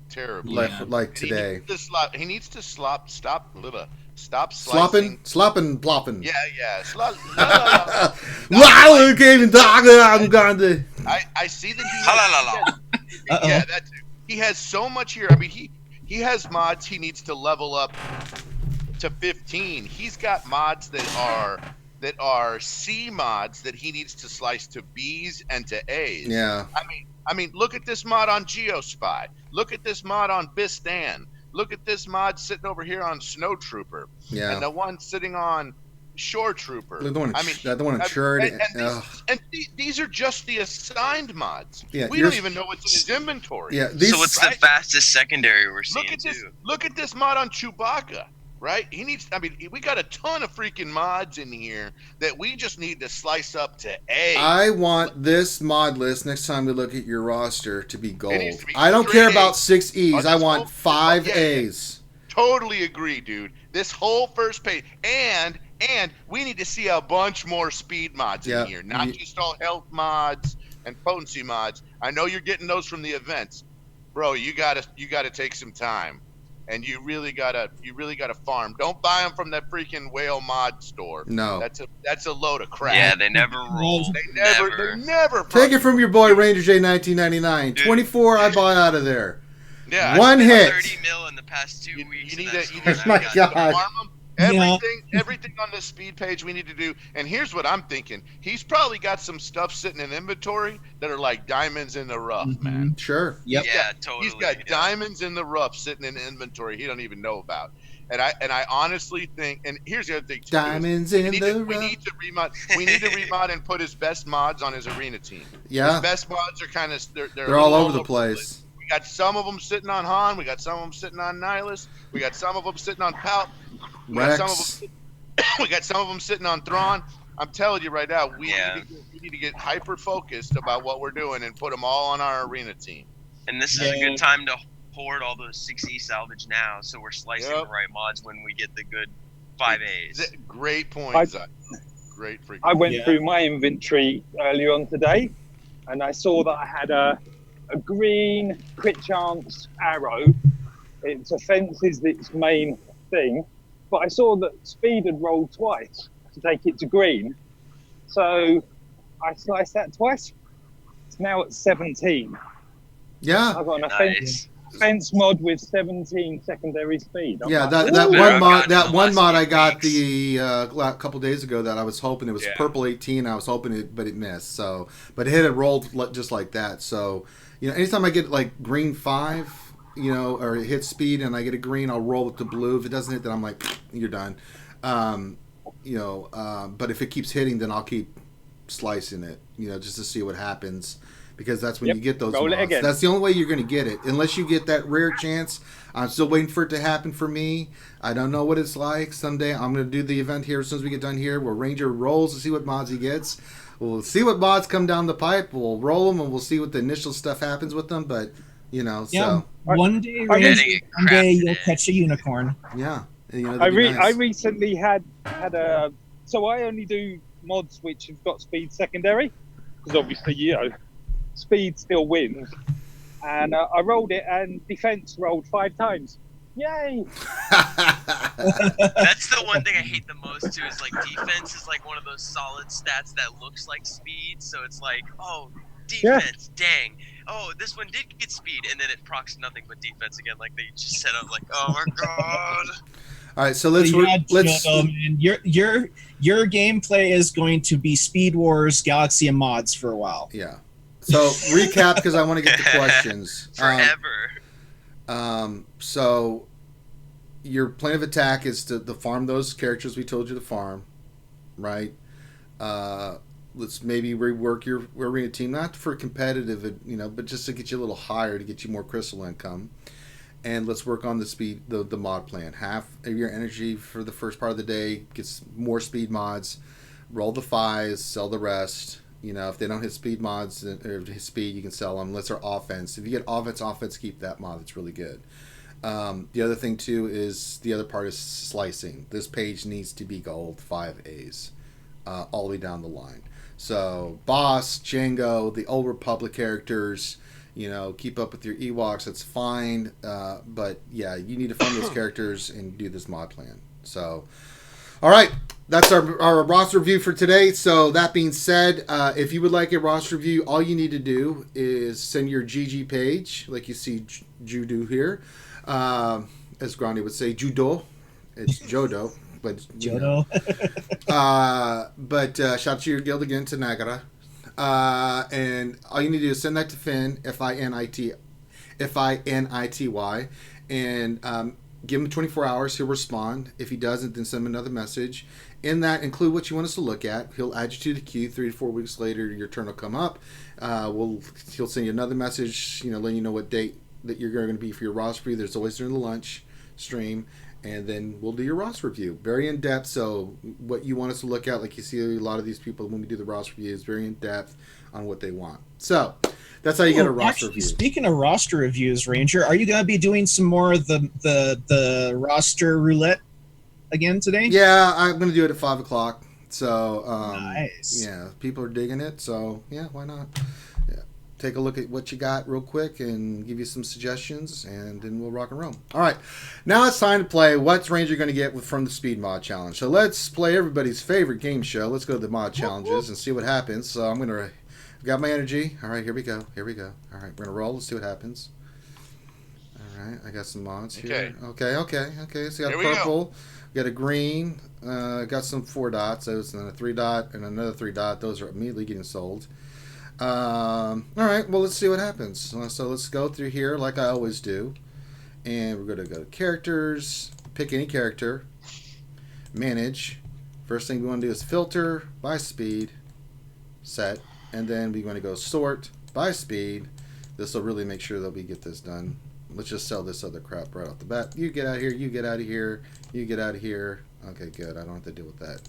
terribly. Like today. He needs to stop slicing. Slopping, plopping. Yeah. Wow, Kevin I'm going to. I see that he has so much here. I mean, he has mods he needs to level up to 15. He's got mods that are C mods that he needs to slice to B's and to A's. Yeah. I mean, look at this mod on Geospy. Look at this mod on Bistan. Look at this mod sitting over here on Snow Trooper. Yeah. And the one sitting on Shore Trooper. The one on Churd. These are just the assigned mods. Yeah, we don't even know what's in his inventory. Yeah. So what's the fastest secondary we're seeing? Look at this mod on Chewbacca. Right? We got a ton of freaking mods in here that we just need to slice up to A. I want this mod list next time we look at your roster to be gold. I don't care about 6 E's. I want 5 A's. Totally agree, dude. This whole first page. And we need to see a bunch more speed mods in here. Not just all health mods and potency mods. I know you're getting those from the events. Bro, you gotta take some time. And you really gotta farm. Don't buy them from that freaking whale mod store. No, that's a load of crap. Yeah, they never roll. They never. Take it from your boy Ranger J 1999. 24, I bought out of there. Yeah, one hit. 30 mil in the past 2 weeks. You need oh my God. Everything on this speed page we need to do. And here's what I'm thinking. He's probably got some stuff sitting in inventory that are like diamonds in the rough, man. Sure. Yep. Yeah, totally. He's got diamonds in the rough sitting in inventory he don't even know about. And I honestly think, and here's the other thing too. Diamonds in the rough. We need to remod and put his best mods on his arena team. Yeah. His best mods are kind of they're all over the place. We got some of them sitting on Han. We got some of them sitting on Nihilus. We got some of them sitting on Palp. We got some of them sitting on Thrawn. I'm telling you right now, we need to get hyper focused about what we're doing and put them all on our arena team. And this is a good time to hoard all those 6E salvage now, so we're slicing the right mods when we get the good 5As. Great point, Zach. Great freaking. I went through my inventory earlier on today, and I saw that I had a green crit chance arrow. Its offense is its main thing, but I saw that speed had rolled twice to take it to green. So I sliced that twice. It's now at 17. Yeah. I've got an offense mod with 17 secondary speed. That one mod I got a couple days ago that I was hoping it was purple 18. I was hoping it, but it missed. So, but it had rolled just like that. So, anytime I get like green 5, or it hits speed and I get a green, I'll roll it to blue. If it doesn't hit, then I'm like, you're done. But if it keeps hitting, then I'll keep slicing it, just to see what happens. Because that's when you get those mods. That's the only way you're going to get it. Unless you get that rare chance. I'm still waiting for it to happen for me. I don't know what it's like. Someday I'm going to do the event here as soon as we get done here. Where Ranger rolls to see what mods he gets. We'll see what mods come down the pipe. We'll roll them and we'll see what the initial stuff happens with them. But, so. One day, Ranger, one day you'll catch a unicorn. Yeah. I recently had a... So I only do mods which have got speed secondary. Because obviously, speed still wins, and I rolled it, and defense rolled 5 times. Yay! That's the one thing I hate the most too. Is like defense is like one of those solid stats that looks like speed, so it's like, oh, defense, dang. Oh, this one did get speed, and then it procs nothing but defense again, like they just set up. Like, oh my god. All right, so let's. Your gameplay is going to be Speed Wars, Galaxy, and mods for a while. Yeah. So recap, because I want to get to questions. Forever. So your plan of attack is to farm those characters we told you to farm, right? Let's maybe rework your arena team, not for competitive, but just to get you a little higher, to get you more crystal income. And let's work on the speed, the mod plan. Half of your energy for the first part of the day gets more speed mods. Roll the 5s, sell the rest. If they don't hit speed mods or hit speed, you can sell them. Unless they're offense. If you get offense, keep that mod. It's really good. The other thing too is the other part is slicing. This page needs to be gold 5 A's, all the way down the line. So Boss, Django, the Old Republic characters. Keep up with your Ewoks. That's fine. But yeah, you need to fund those characters and do this mod plan. So, all right. That's our roster review for today. So that being said, if you would like a roster review, all you need to do is send your GG page, like you see Judo here. As Grande would say, Judo. It's Jodo. But Jodo. Shout out to your guild again, to Nagara. And all you need to do is send that to Finn, Finity, and give him 24 hours. He'll respond. If he doesn't, then send him another message. In that, include what you want us to look at. He'll add you to the queue. 3 to 4 weeks later, your turn will come up. He'll send you another message, letting you know what date that you're going to be for your roster review. There's always during the lunch stream. And then we'll do your roster review. Very in-depth, so what you want us to look at, like you see a lot of these people when we do the roster review, is very in-depth on what they want. So that's how you get a roster review. Speaking of roster reviews, Ranger, are you going to be doing some more of the roster roulette again today? Yeah, I'm going to do it at 5 o'clock. So, nice. Yeah, people are digging it, so yeah, why not? Yeah. Take a look at what you got real quick and give you some suggestions, and then we'll rock and roll. All right, now it's time to play What's Ranger Going to Get from the Speed Mod Challenge. So let's play everybody's favorite game show. Let's go to the mod challenges and see what happens. So I'm going to... Got my energy. All right, here we go. All right, we're going to roll. Let's see what happens. All right, I got some mods here. Okay. So you got a purple. We got a green. Got some 4 dots. Those, and then a 3 dot and another 3 dot. Those are immediately getting sold. All right, well, let's see what happens. So let's go through here like I always do. And we're going to go to characters. Pick any character. Manage. First thing we want to do is filter by speed. Set. And then we're going to go sort by speed. This will really make sure that we get this done. Let's just sell this other crap right off the bat. You get out of here. You get out of here. You get out of here. Okay, good. I don't have to deal with that.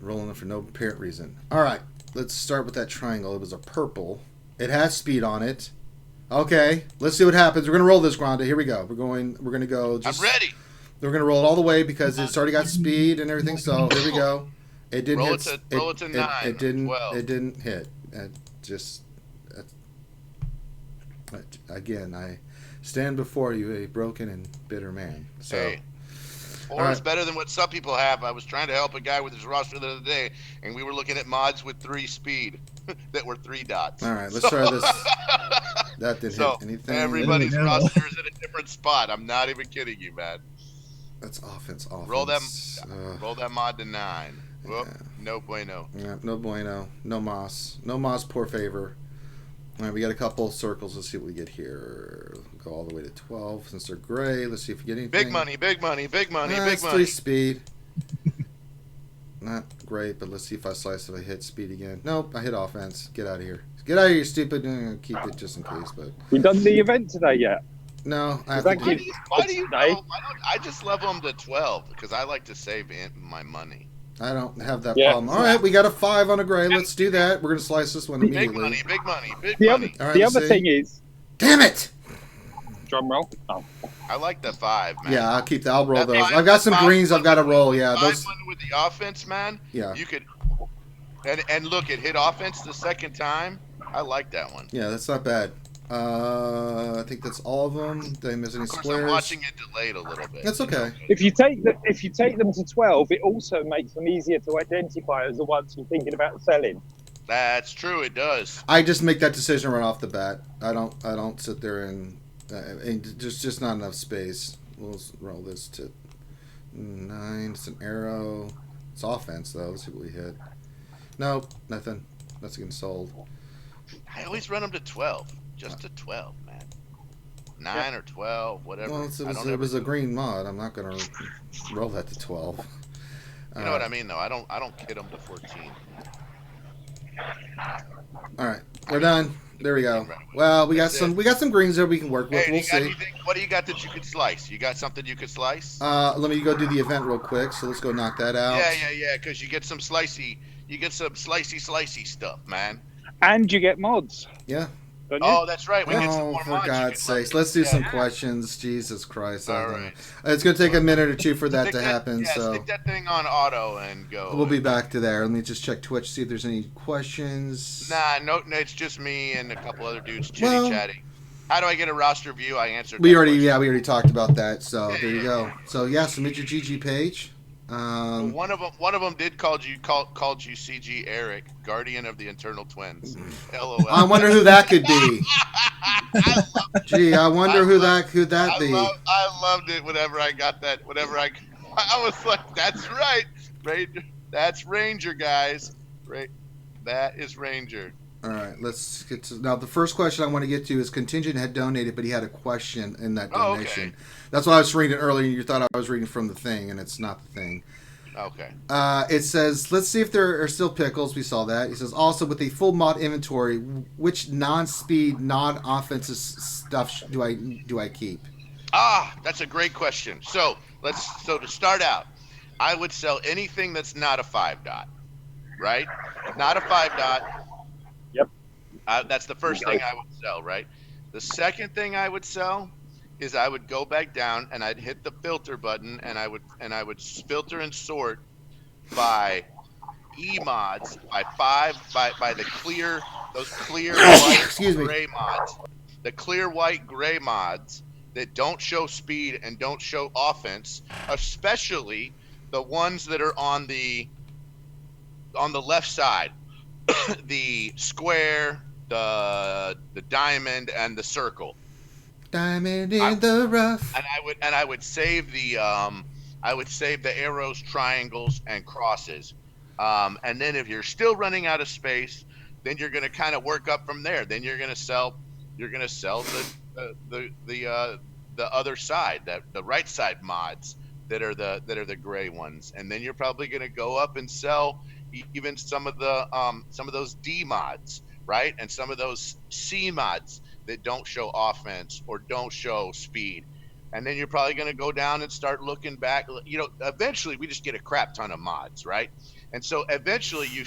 Rolling them for no apparent reason. All right. Let's start with that triangle. It was a purple. It has speed on it. Okay. Let's see what happens. We're going to roll this, Granda. Here we go. We're going to go. I'm ready. We're going to roll it all the way because it's already got speed and everything. So here we go. It didn't hit. Roll it to 9. It didn't. 12. It didn't hit. Again, I stand before you a broken and bitter man. So. Hey. Or it's better than what some people have. I was trying to help a guy with his roster the other day, and we were looking at mods with 3 speed that were 3 dots. All right, let's try this. That didn't hit anything. Everybody's roster is at a different spot. I'm not even kidding you, man. That's offense. Roll that mod to 9. Whoop, yeah. No bueno. Yeah, no bueno. No moss. No moss, poor favor. All right, we got a couple circles. Let's see what we get here. Go all the way to 12 since they're gray. Let's see if we get anything. Big money, big money, big money, big money. 3 speed. Not great, but let's see if I slice if I hit speed again. Nope, I hit offense. Get out of here. Get out of here, stupid. Keep it just in case, but. We done the event today yet? No, I have Why do you know? I just level them to 12 because I like to save my money. I don't have that problem. All right, we got a 5 on a gray. Let's do that. We're going to slice this one immediately. Big money, big money. The other thing is... Damn it! Drum roll. Oh. I like the 5, man. Yeah, I'll roll those. I've got some greens I've got to roll, yeah. Those with the offense, man. Yeah. You could... And look, it hit offense the second time. I like that one. Yeah, that's not bad. I think that's all of them. Did I miss any squares? I'm watching it delayed a little bit. That's okay. If you take them to 12, it also makes them easier to identify as the ones you're thinking about selling. That's true. It does. I just make that decision right off the bat. I don't sit there and there's just not enough space. We'll roll this to 9. It's an arrow. It's offense though. Let's see what we hit. Nope, nothing. That's getting sold. I always run them to 12. Just to 12, man. 9 or 12, whatever. Well, it was a green mod. I'm not gonna roll that to 12. You know what I mean, though. I don't kid them to 14. All right, we're done. There we go. Well, we got some greens there we can work with. Hey, we'll see. What do you got that you could slice? You got something you could slice? Let me go do the event real quick. So let's go knock that out. Yeah. Because you get some slicey stuff, man. And you get mods. Yeah. Oh, that's right. We get some more for mods. God's sakes. Let's do some questions. Jesus Christ. All right. It's going to take a minute or two for that to happen. So stick that thing on auto and go. We'll be back to there. Let me just check Twitch, see if there's any questions. No, it's just me and a couple other dudes chitty-chatting. How do I get a roster view? I answered we already talked about that. So there you go. So submit your GG page. One of them did called you CG Eric, Guardian of the Internal Twins. LOL. I wonder who that could be. I wonder who that be. I loved it whenever I got that. I was like, that's right. That's Ranger, guys. Right. That is Ranger. All right, let's get to now. The first question I want to get to is Contingent had donated, but he had a question in that donation. Okay. That's why I was reading earlier. You thought I was reading from the thing, and it's not the thing. Okay. It says, let's see if there are still pickles. We saw that. He says, also with a full mod inventory, which non-speed, non-offensive stuff do I keep? That's a great question. So to start out, I would sell anything that's not a 5-dot, right? Not a 5-dot. Yep. That's the first thing I would sell, right? The second thing I would sell is I would go back down and I'd hit the filter button and I would filter and sort by E-mods, by the clear, those clear white gray mods. The clear white gray mods that don't show speed and don't show offense, especially the ones that are on the left side. The square, the diamond, and the circle. Diamond in the rough. And I would save the arrows, triangles, and crosses. And then if you're still running out of space, then you're going to kind of work up from there. Then you're going to sell the other side, the right side mods that are the gray ones. And then you're probably going to go up and sell even some of those D mods, right? And some of those C mods that don't show offense or don't show speed. And then you're probably going to go down and start looking back. Eventually we just get a crap ton of mods, right? And so eventually you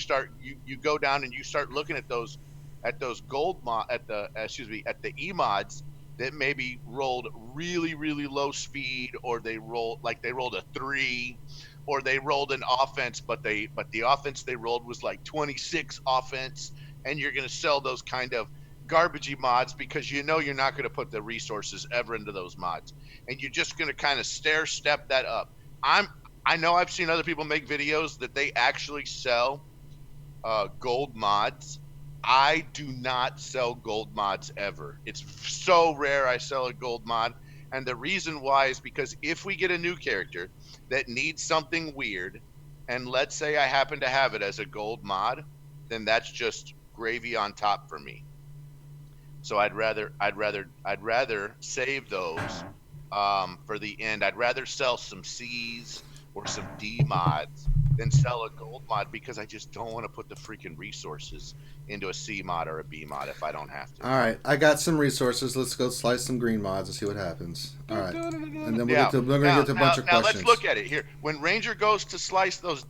go down and you start looking at those gold at the E mods that maybe rolled really, really low speed, or they rolled a 3, or they rolled an offense, but the offense they rolled was like 26 offense, and you're going to sell those kind of garbagey mods because you know you're not going to put the resources ever into those mods, and you're just going to kind of stair step that up. I know I've seen other people make videos that they actually sell gold mods. I do not sell gold mods ever. It's so rare I sell a gold mod, and the reason why is because if we get a new character that needs something weird, and let's say I happen to have it as a gold mod, then that's just gravy on top for me. So I'd rather save those for the end. I'd rather sell some C's or some D mods than sell a gold mod because I just don't want to put the freaking resources into a C mod or a B mod if I don't have to. All right, I got some resources. Let's go slice some green mods and see what happens. All right, and then we're going to get to a bunch of questions. Now let's look at it here. When Ranger goes to slice those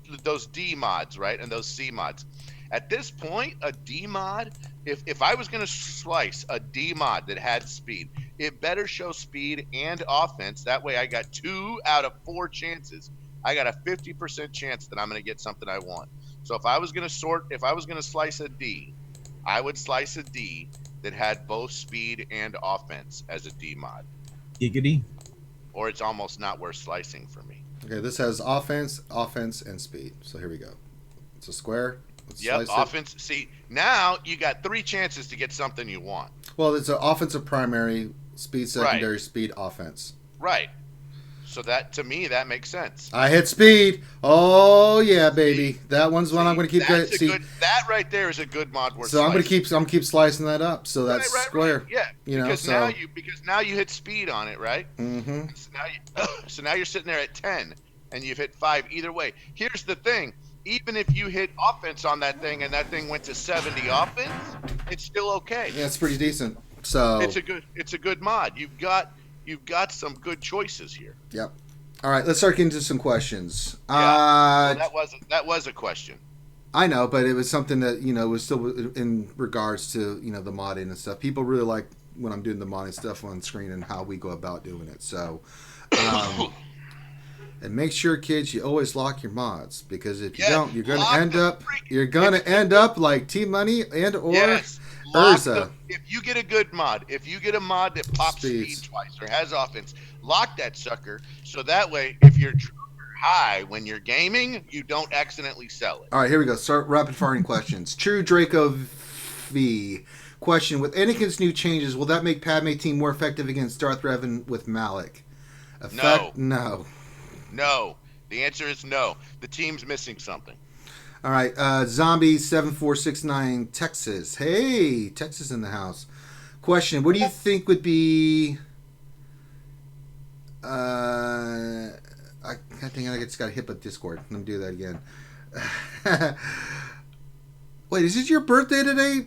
D mods, right, and those C mods, at this point, a D mod, if I was going to slice a D mod that had speed, it better show speed and offense. That way I got 2 out of 4 chances. I got a 50% chance that I'm going to get something I want. So if I was going to slice a D, I would slice a D that had both speed and offense as a D mod. Giggity. Or it's almost not worth slicing for me. Okay, this has offense, and speed. So here we go. It's a square. Let's yep, slice offense. It. See, now you got 3 chances to get something you want. Well, it's an offensive primary, speed secondary, right. Speed offense. Right. So that, to me, that makes sense. I hit speed. Oh yeah, baby. That one's one I'm going to keep. That right there is a good mod worth. So I'm going to keep slicing that up. So that's square. Right. Yeah. You know, because now you hit speed on it, right? Mm-hmm. So now you're sitting there at 10, and you've hit 5 either way. Here's the thing: even if you hit offense on that thing, and that thing went to 70 offense, it's still okay. Yeah, it's pretty decent. So it's a good mod. You've got some good choices here. Yep. All right, let's start getting into some questions. Yeah, that was a question. I know, but it was something that, was still in regards to, the modding and stuff. People really like when I'm doing the modding stuff on screen and how we go about doing it. So, and make sure, kids, you always lock your mods, because if you don't, you're going to end up like T-Money and or Urza. If you get a good mod, if you get a mod that pops speed twice or has offense, lock that sucker, so that way if you're high when you're gaming, you don't accidentally sell it. All right, here we go. Start rapid firing questions. True Draco V. Question: with Anakin's new changes, will that make Padme team more effective against Darth Revan with Malak? No. No. The answer is no. The team's missing something. All right, Zombie 7469 Texas. Hey, Texas in the house. Question: what do you think would be? I think I just got hit by Discord. Let me do that again. Wait, is it your birthday today,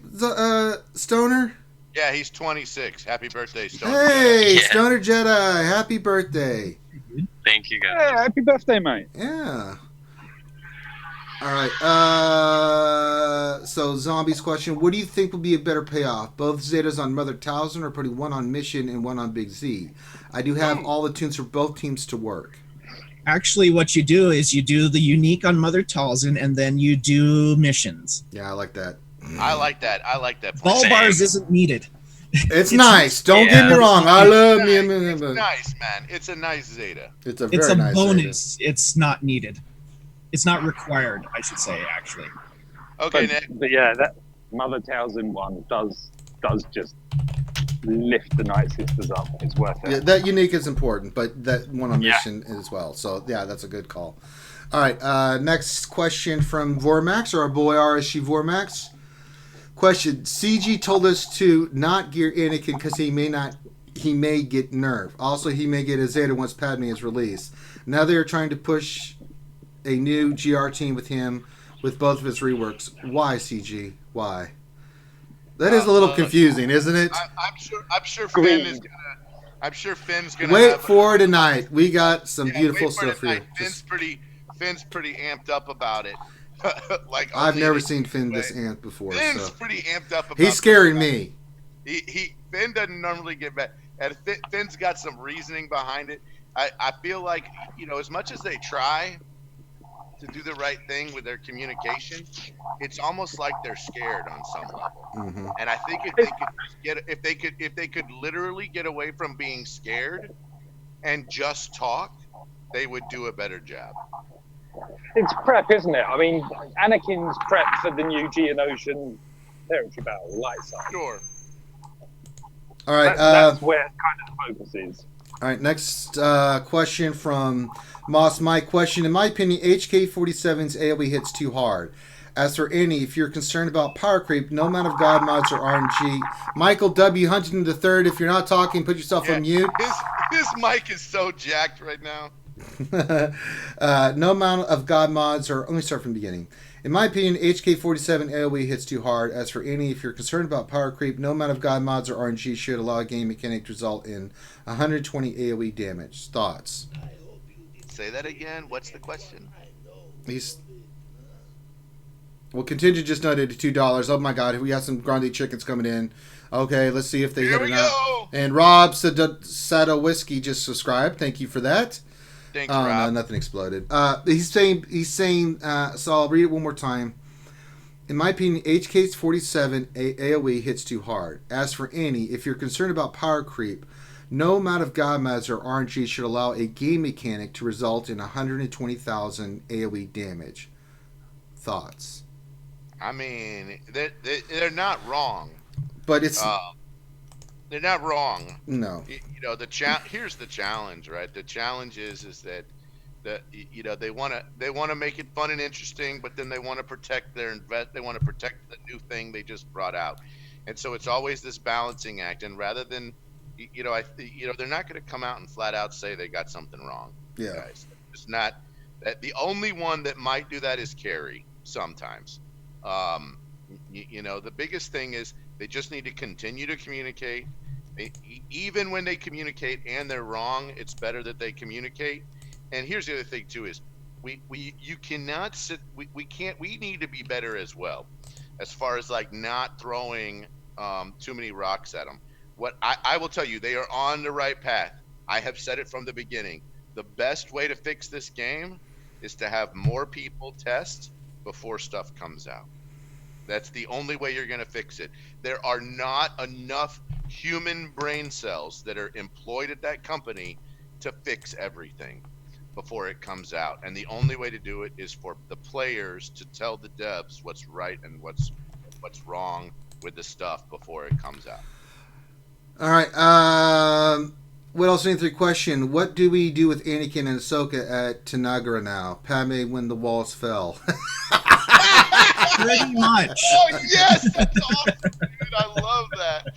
Stoner? Yeah, he's 26. Happy birthday, Stoner. Hey, yeah. Stoner Jedi, happy birthday. Thank you, guys. Yeah, happy birthday, mate. Yeah. All right. So Zombie's question: what do you think would be a better payoff? Both Zetas on Mother Talzin, or putting one on Mission and one on Big Z? I do have all the tunes for both teams to work. Actually, what you do is you do the unique on Mother Talzin, and then you do missions. Yeah, I like that. I like that. Ball bars isn't needed. It's nice. Don't get me wrong. I love me. It's nice, man. It's a nice Zeta. It's a nice bonus. Zeta. It's not needed. It's not required, I should say, actually. Okay, Nick. But yeah, that Mother Talzin one does just lift the Night Sisters up. It's worth it. Yeah, that unique is important, but that one on Mission as well. So, yeah, that's a good call. All right, next question from Vormax, or our boy RSG Vormax. Question: CG told us to not gear Anakin because he may get nerfed. Also, he may get a Zeta once Padme is released. Now they are trying to push a new GR team with him with both of his reworks. Why, CG? Why? That is a little confusing, isn't it? I'm sure Finn is gonna. I'm sure Finn's gonna. Wait for tonight. We got some beautiful stuff here. Finn's pretty amped up about it. Like I've never seen Finn this amped before. Finn's pretty amped up about it. He's scaring me. Finn doesn't normally get back, and Finn's got some reasoning behind it. I feel like, as much as they try, to do the right thing with their communication, it's almost like they're scared on some level. Mm-hmm. And I think if they could literally get away from being scared and just talk, they would do a better job. It's prep, isn't it? I mean, Anakin's prep for the new Geonosian territory battle, light side. Sure. All right. That's where kind of the focus is. All right. Next question from Moss Mike. Question: in my opinion, HK-47's AoE hits too hard. As for any, if you're concerned about power creep, no amount of God mods or RNG. Michael W. Huntington III, if you're not talking, put yourself on mute. His mic is so jacked right now. No amount of God mods or... Let me start from the beginning. In my opinion, HK-47 AoE hits too hard. As for any, if you're concerned about power creep, no amount of God mods or RNG should allow a game mechanic to result in 120 AoE damage. Thoughts? Say that again. What's the question? Well, contingent just noted to $2. Oh my God, we got some grande chickens coming in. Okay, let's see if they hit it out. And Rob Sato Whiskey just subscribed. Thank you for that. Thanks, Rob. No, nothing exploded. He's saying. So I'll read it one more time. In my opinion, HK-47 AoE hits too hard. As for any, if you're concerned about power creep, no amount of God mods or RNG should allow a game mechanic to result in 120,000 AoE damage. Thoughts? I mean, they're not wrong, but it's they're not wrong. No, here's the challenge, right? The challenge is that they want to make it fun and interesting, but then they want to protect they want to protect the new thing they just brought out, and so it's always this balancing act. And rather than they're not going to come out and flat out say they got something wrong. Yeah, guys. It's not that. The only one that might do that is Carrie sometimes. The biggest thing is they just need to continue to communicate. Even when they communicate and they're wrong, it's better that they communicate. And here's the other thing too is we need to be better as well, as far as like not throwing too many rocks at them. What I will tell you, they are on the right path. I have said it from the beginning. The best way to fix this game is to have more people test before stuff comes out. That's the only way you're going to fix it. There are not enough human brain cells that are employed at that company to fix everything before it comes out. And the only way to do it is for the players to tell the devs what's right and what's wrong with the stuff before it comes out. All right. What else? 23 question. What do we do with Anakin and Ahsoka at Tanagara now? Padme when the walls fell. Pretty much. Oh, yes! That's awesome, dude. I love that.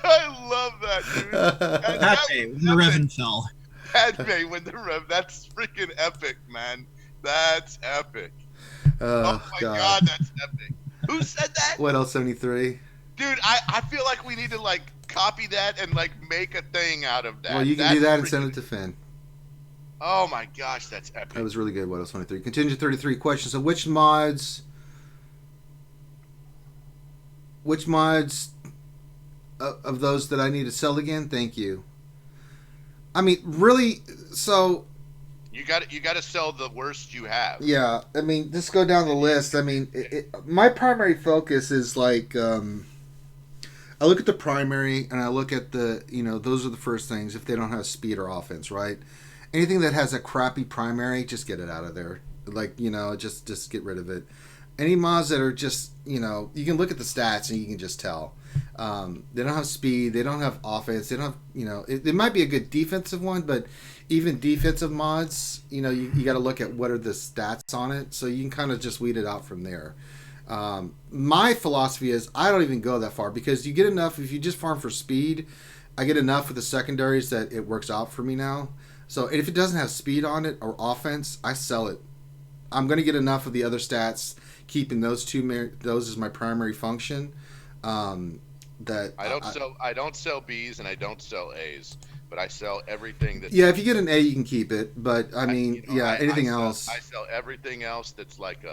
I love that, dude. Padme when the Revan fell. Padme when the Revan. That's freaking epic, man. That's epic. Oh my God, that's epic. Who said that? What else? 73. Dude, I feel like we need to like copy that and like make a thing out of that. Well, you can do that and send it to Finn. Oh my gosh, that's epic. That was really good. What else? 23. Contingent 33 question. So which mods of those that I need to sell again? Thank you. I mean, really, so you got to sell the worst you have. Yeah, I mean, just go down the list. I mean, my primary focus is like I look at the primary and I look at the, those are the first things if they don't have speed or offense, right? Anything that has a crappy primary, just get it out of there. Like, just get rid of it. Any mods that are just, you can look at the stats and you can just tell. They don't have speed. They don't have offense. They don't have, it might be a good defensive one, but even defensive mods, you got to look at what are the stats on it. So you can kind of just weed it out from there. My philosophy is I don't even go that far because you get enough. If you just farm for speed, I get enough with the secondaries that it works out for me now. So if it doesn't have speed on it or offense, I sell it. I'm going to get enough of the other stats, keeping those as my primary function. That I don't sell B's and I don't sell A's, but I sell everything that. Yeah, if you get an A, you can keep it. But anything else. I sell everything else that's like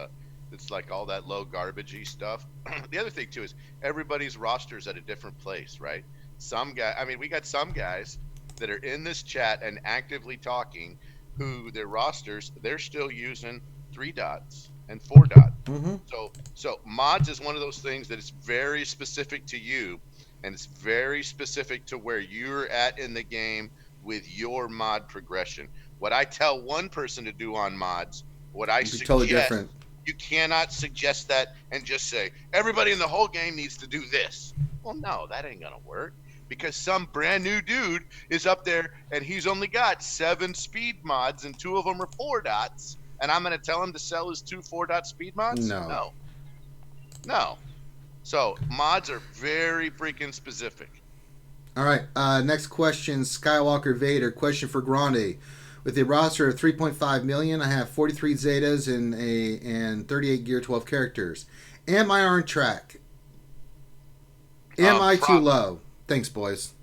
all that low garbagey stuff. The other thing too is everybody's roster's at a different place, right? We got some guys that are in this chat and actively talking who their rosters, they're still using 3 dots and 4 dots. Mm-hmm. So mods is one of those things that is very specific to you, and it's very specific to where you're at in the game with your mod progression. What I tell one person to do on mods, what I suggest, totally different. You cannot suggest that and just say everybody in the whole game needs to do this. Well, no, that ain't gonna work, because some brand new dude is up there and he's only got 7 speed mods and 2 of them are 4 dots, and I'm gonna tell him to sell his 2 4-dot speed mods? No. So mods are very freaking specific. All right. Next question, Skywalker Vader. Question for Grande. With a roster of 3.5 million, I have 43 Zetas and 38 Gear 12 characters. Am I on track? Am I too low? Thanks, boys.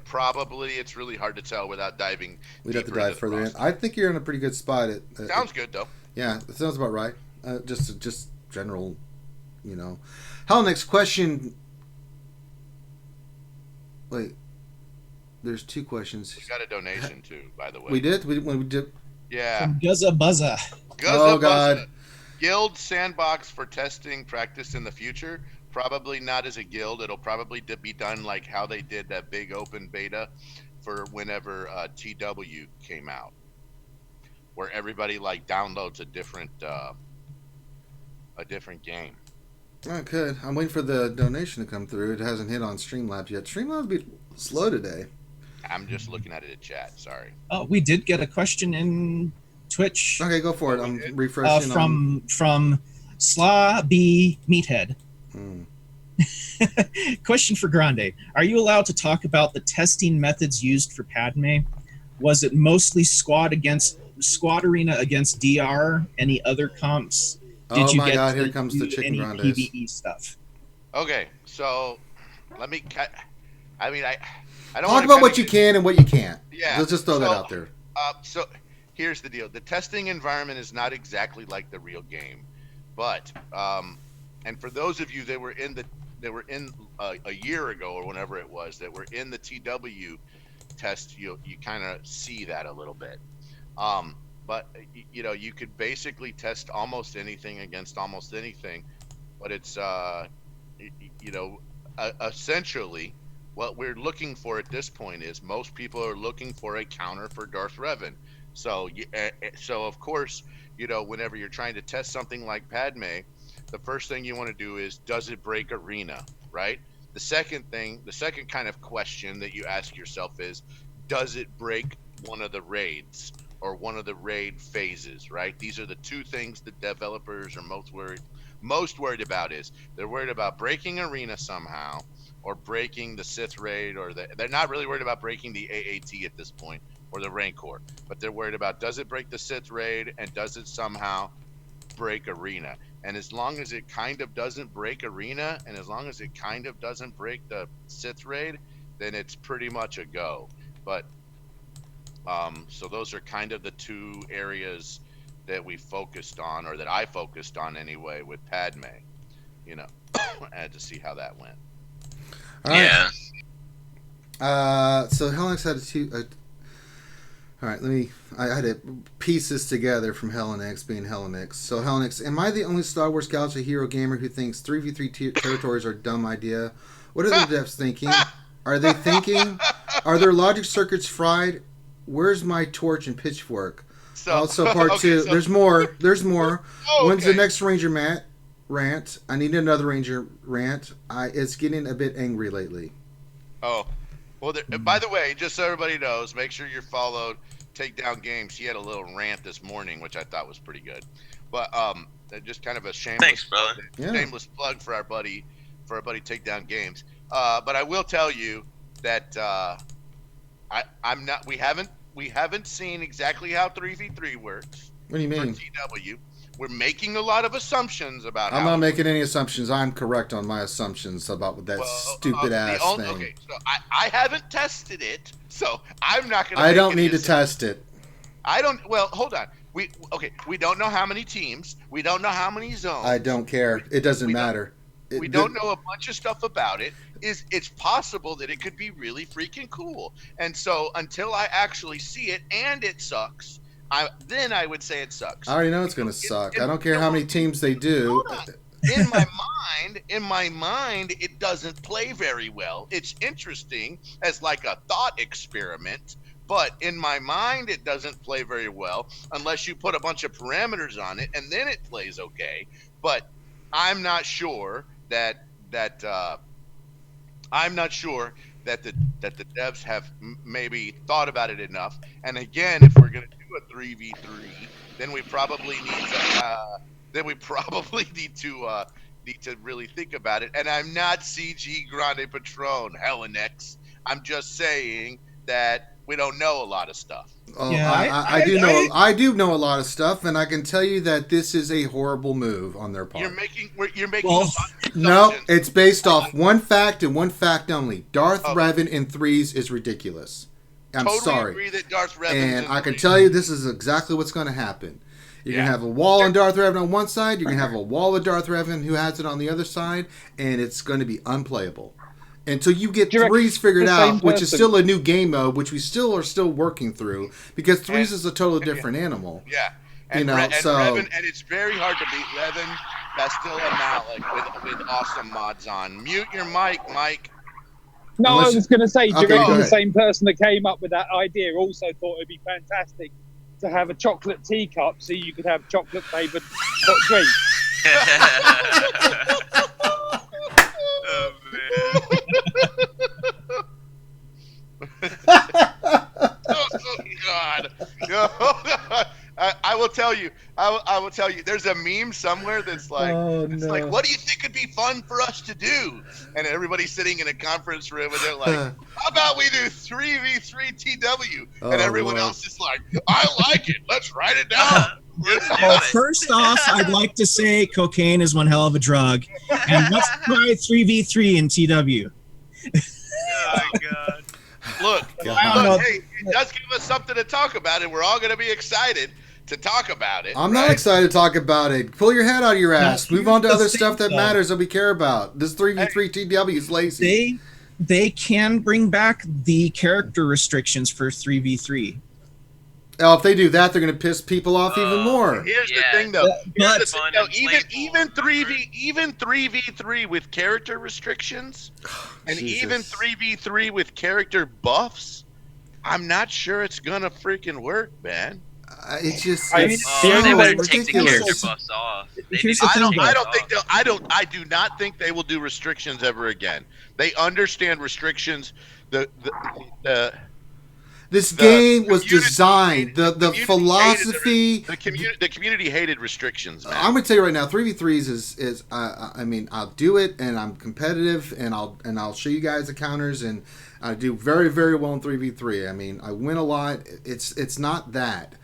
Probably. It's really hard to tell without diving. We'd have to dive further in. I think you're in a pretty good spot. Sounds good, though. Yeah, it sounds about right. Just general, you know. Hell, next question. Wait. There's 2 questions. We got a donation too, by the way. We did? When we did? Yeah. From Guzza Buzza. Oh, God. Guild sandbox for testing practice in the future. Probably not as a guild. It'll probably be done like how they did that big open beta for whenever TW came out, where everybody like downloads a different game. Oh, good. I'm waiting for the donation to come through. It hasn't hit on Streamlabs yet. Streamlabs be slow today. I'm just looking at it in chat. Sorry. Oh, we did get a question in Twitch. Okay, go for it. I'm refreshing. From Sla B Meathead. Question for Grande. Are you allowed to talk about the testing methods used for Padme? Was it mostly squad arena against DR? Any other comps? Oh my God! Here comes the chicken Grande. PvE stuff. Okay, so let me. I mean, I don't talk about what you can and what you can't. Yeah, let's just throw that out there. So here's the deal: the testing environment is not exactly like the real game, but and for those of you that were in a year ago or whenever it was that were in the TW test, you kind of see that a little bit. But you could basically test almost anything against almost anything, but it's essentially what we're looking for at this point is most people are looking for a counter for Darth Revan. So of course, whenever you're trying to test something like Padme, the first thing you want to do is, does it break arena, right? The second kind of question that you ask yourself is, does it break one of the raids or one of the raid phases, right? These are the 2 things the developers are most worried about. Is they're worried about breaking arena somehow, or breaking the Sith raid, or they're not really worried about breaking the AAT at this point, or the Rancor, but they're worried about, does it break the Sith raid, and does it somehow break arena? And as long as it kind of doesn't break arena, and as long as it kind of doesn't break the Sith raid, then it's pretty much a go. But so those are kind of the 2 areas that we focused on, or that I focused on anyway, with Padme. I had to see how that went. All right. Yeah. So Helix had all right, I had to piece this together from Helenix being Helenix. So Helenix, am I the only Star Wars Galaxy hero gamer who thinks 3v3 territories are a dumb idea? What are the devs thinking? Are they thinking? Are their logic circuits fried? Where's my torch and pitchfork? Also, part 2. So, there's more. Okay. When's the next Ranger rant? I need another Ranger rant. It's getting a bit angry lately. Oh, well. By the way, just so everybody knows, make sure you're followed Takedown Games. He had a little rant this morning, which I thought was pretty good. But just kind of a shameless plug for our buddy Takedown Games. But I will tell you that I'm not. We haven't seen exactly how 3v3 works. What do you mean? For TW. We're making a lot of assumptions about. I'm not making any assumptions. I'm correct on my assumptions about that stupid ass thing. Okay, so I haven't tested it, so I'm not going to. I don't need to test it. I don't. Well, hold on. We don't know how many teams. We don't know how many zones. I don't care. It doesn't matter. We don't know a bunch of stuff about it. It's possible that it could be really freaking cool. And so until I actually see it and it sucks, I would say it sucks. I already know it's going to suck. I don't care how many teams they do. In my mind, it doesn't play very well. It's interesting as like a thought experiment, but in my mind, it doesn't play very well unless you put a bunch of parameters on it, and then it plays okay. But I'm not sure that the devs have maybe thought about it enough. And again, if we're going to do a 3v3, then we probably need to really think about it. And I'm not CG Grande Patron, Helenex. I'm just saying that we don't know a lot of stuff. I do know a lot of stuff, and I can tell you that this is a horrible move on their part. You're making no, it's based off one fact and one fact only. Darth Revan in threes is ridiculous. I'm totally sorry. Agree that Darth Revan and I can tell you this is exactly what's going to happen. You're going to have a wall on Darth Revan on one side, you're going to have a wall of Darth Revan who has it on the other side, and it's going to be unplayable. Until you get threes figured out, which is still a new game mode, which we still are working through, because threes is a totally different animal. Yeah. And Revan, and it's very hard to beat Revan, Bastilla Malik with awesome mods on. Mute your mic, Mike. No, I was going to say, directly the same person that came up with that idea also thought it'd be fantastic to have a chocolate teacup so you could have chocolate flavoured hot drinks. Oh, man. Oh, God. I will tell you. I will tell you. There's a meme somewhere that's like, like, what do you think would be fun for us to do? And everybody's sitting in a conference room, and they're like, how about we do 3v3 TW? And everyone else is like, I like it. Let's write it down. Well, first off, I'd like to say cocaine is one hell of a drug, and let's try 3v3 in TW. Oh my God. Look, hey, it does give us something to talk about, and we're all going to be excited to talk about it. I'm not excited to talk about it. Pull your head out of your ass. Move on to other stuff that matters that we care about. This 3v3 TW is lazy. They can bring back the character restrictions for 3v3. Oh, if they do that, they're going to piss people off even more. Here's the thing, though. Even 3v3 with character restrictions, and even 3v3 with character buffs, I'm not sure it's gonna freaking work, man. It's just they better take the character buffs off. I do not think they will do restrictions ever again. They understand restrictions. This game was designed. The philosophy. The community hated restrictions, man. I'm gonna tell you right now, 3v3s is I mean, I'll do it, and I'm competitive, and I'll show you guys the counters, and I do very, very well in 3v3. I mean, I win a lot. It's not that.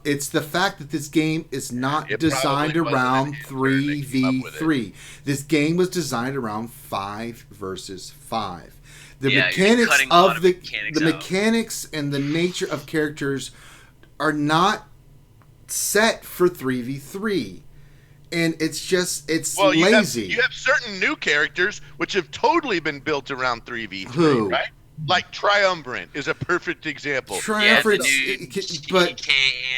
It's the fact that this game is not designed around 3v3. This game was designed around 5 versus 5. The mechanics and the nature of characters are not set for 3v3. And it's lazy. You have certain new characters which have totally been built around 3v3, right? Like Triumvirate is a perfect example. Triumvirate, but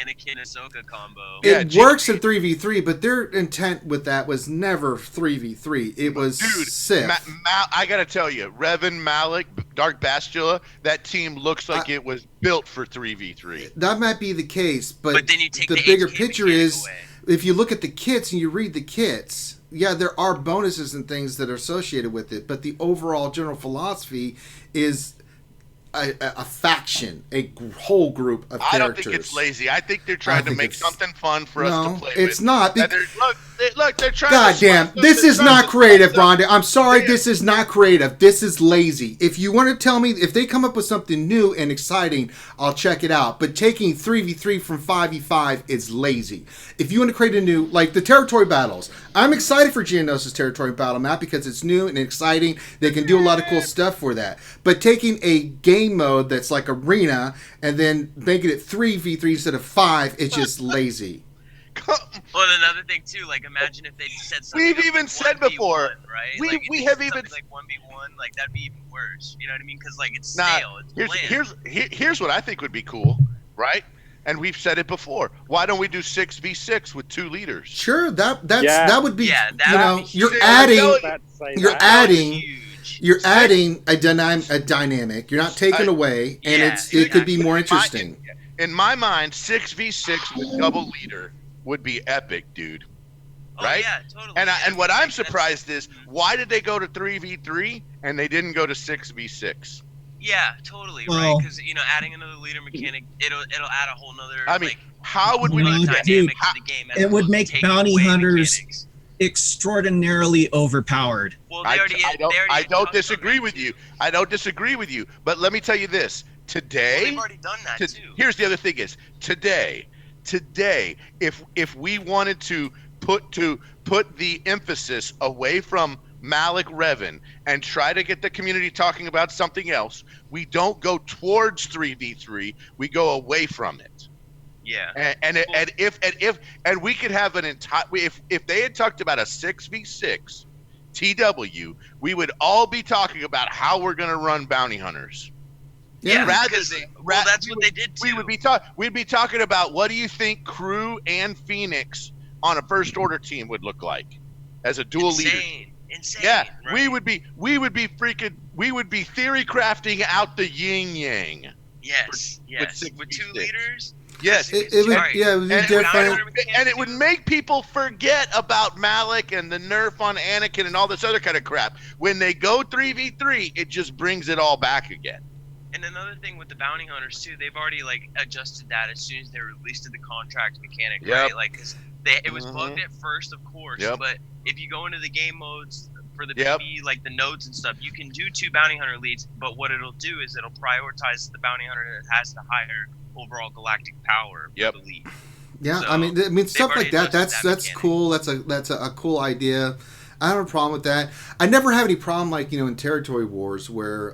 Anakin Ahsoka combo. It works in 3v3, but their intent with that was never 3v3. It was Sith. I gotta tell you, Revan, Malik, Dark Bastilla, that team looks like it was built for 3v3. That might be the case, but then you take the bigger HK picture is, away. If you look at the kits and you read the kits, yeah, there are bonuses and things that are associated with it, but the overall general philosophy is a faction, a whole group of characters. I don't think it's lazy. I think they're trying to make something fun for us to play with. It's not. Look, they're trying God damn, this is not creative, Rhonda. I'm sorry, this is not creative. This is lazy. If you want to tell me, if they come up with something new and exciting, I'll check it out. But taking 3v3 from 5v5 is lazy. If you want to create a new, like the territory battles, I'm excited for Geonosis territory battle map because it's new and exciting. They can do a lot of cool stuff for that. But taking a game mode that's like arena and then making it 3v3 instead of 5, it's just lazy. Well, another thing too, like imagine if they said something. We've even said before, right? We have even like 1v1, like that'd be even worse. You know what I mean? Because like it's stale. It's bland. Here's what I think would be cool, right? And we've said it before. Why don't we do 6v6 with 2 leaders? Sure, that would be. You're adding a dynamic. You're not taking away, and it could be more interesting. In my mind, 6v6 with double leader would be epic, dude. Right? Yeah, totally. And what I'm surprised is, why did they go to 3v3 and they didn't go to 6v6? Yeah, totally, right? Because adding another leader mechanic, it'll add a whole nother. I mean, how would we dynamic to the game? It would make bounty hunters extraordinarily overpowered. Well, I don't disagree with you. I don't disagree with you. But let me tell you this: today, they've already done that too. Here's the other thing: is today, if we wanted to put the emphasis away from Malik Revan and try to get the community talking about something else, we don't go towards 3v3, we go away from it. Yeah. And we could have an entire, if they had talked about a 6v6 TW, we would all be talking about how we're going to run bounty hunters. Yeah, that's what they did too. We'd be talking about, what do you think Crew and Phoenix on a first order team would look like as a dual leader? Insane. Yeah, right? we would be theory crafting out the yin yang. Yes. With 2 leaders. Yes, it would be different. And it would make people forget about Malik and the nerf on Anakin and all this other kind of crap. When they go 3v3, it just brings it all back again. And another thing with the bounty hunters too, they've already adjusted that as soon as they released the contract mechanic, right? Cause it was bugged at first, of course, but if you go into the game modes for the PvE, the nodes and stuff, you can do 2 bounty hunter leads, but what it'll do is it'll prioritize the bounty hunter that has the higher overall galactic power for the lead. Yeah, so I mean stuff like that. That's cool. That's a cool idea. I don't have a problem with that. I never have any problem in territory wars where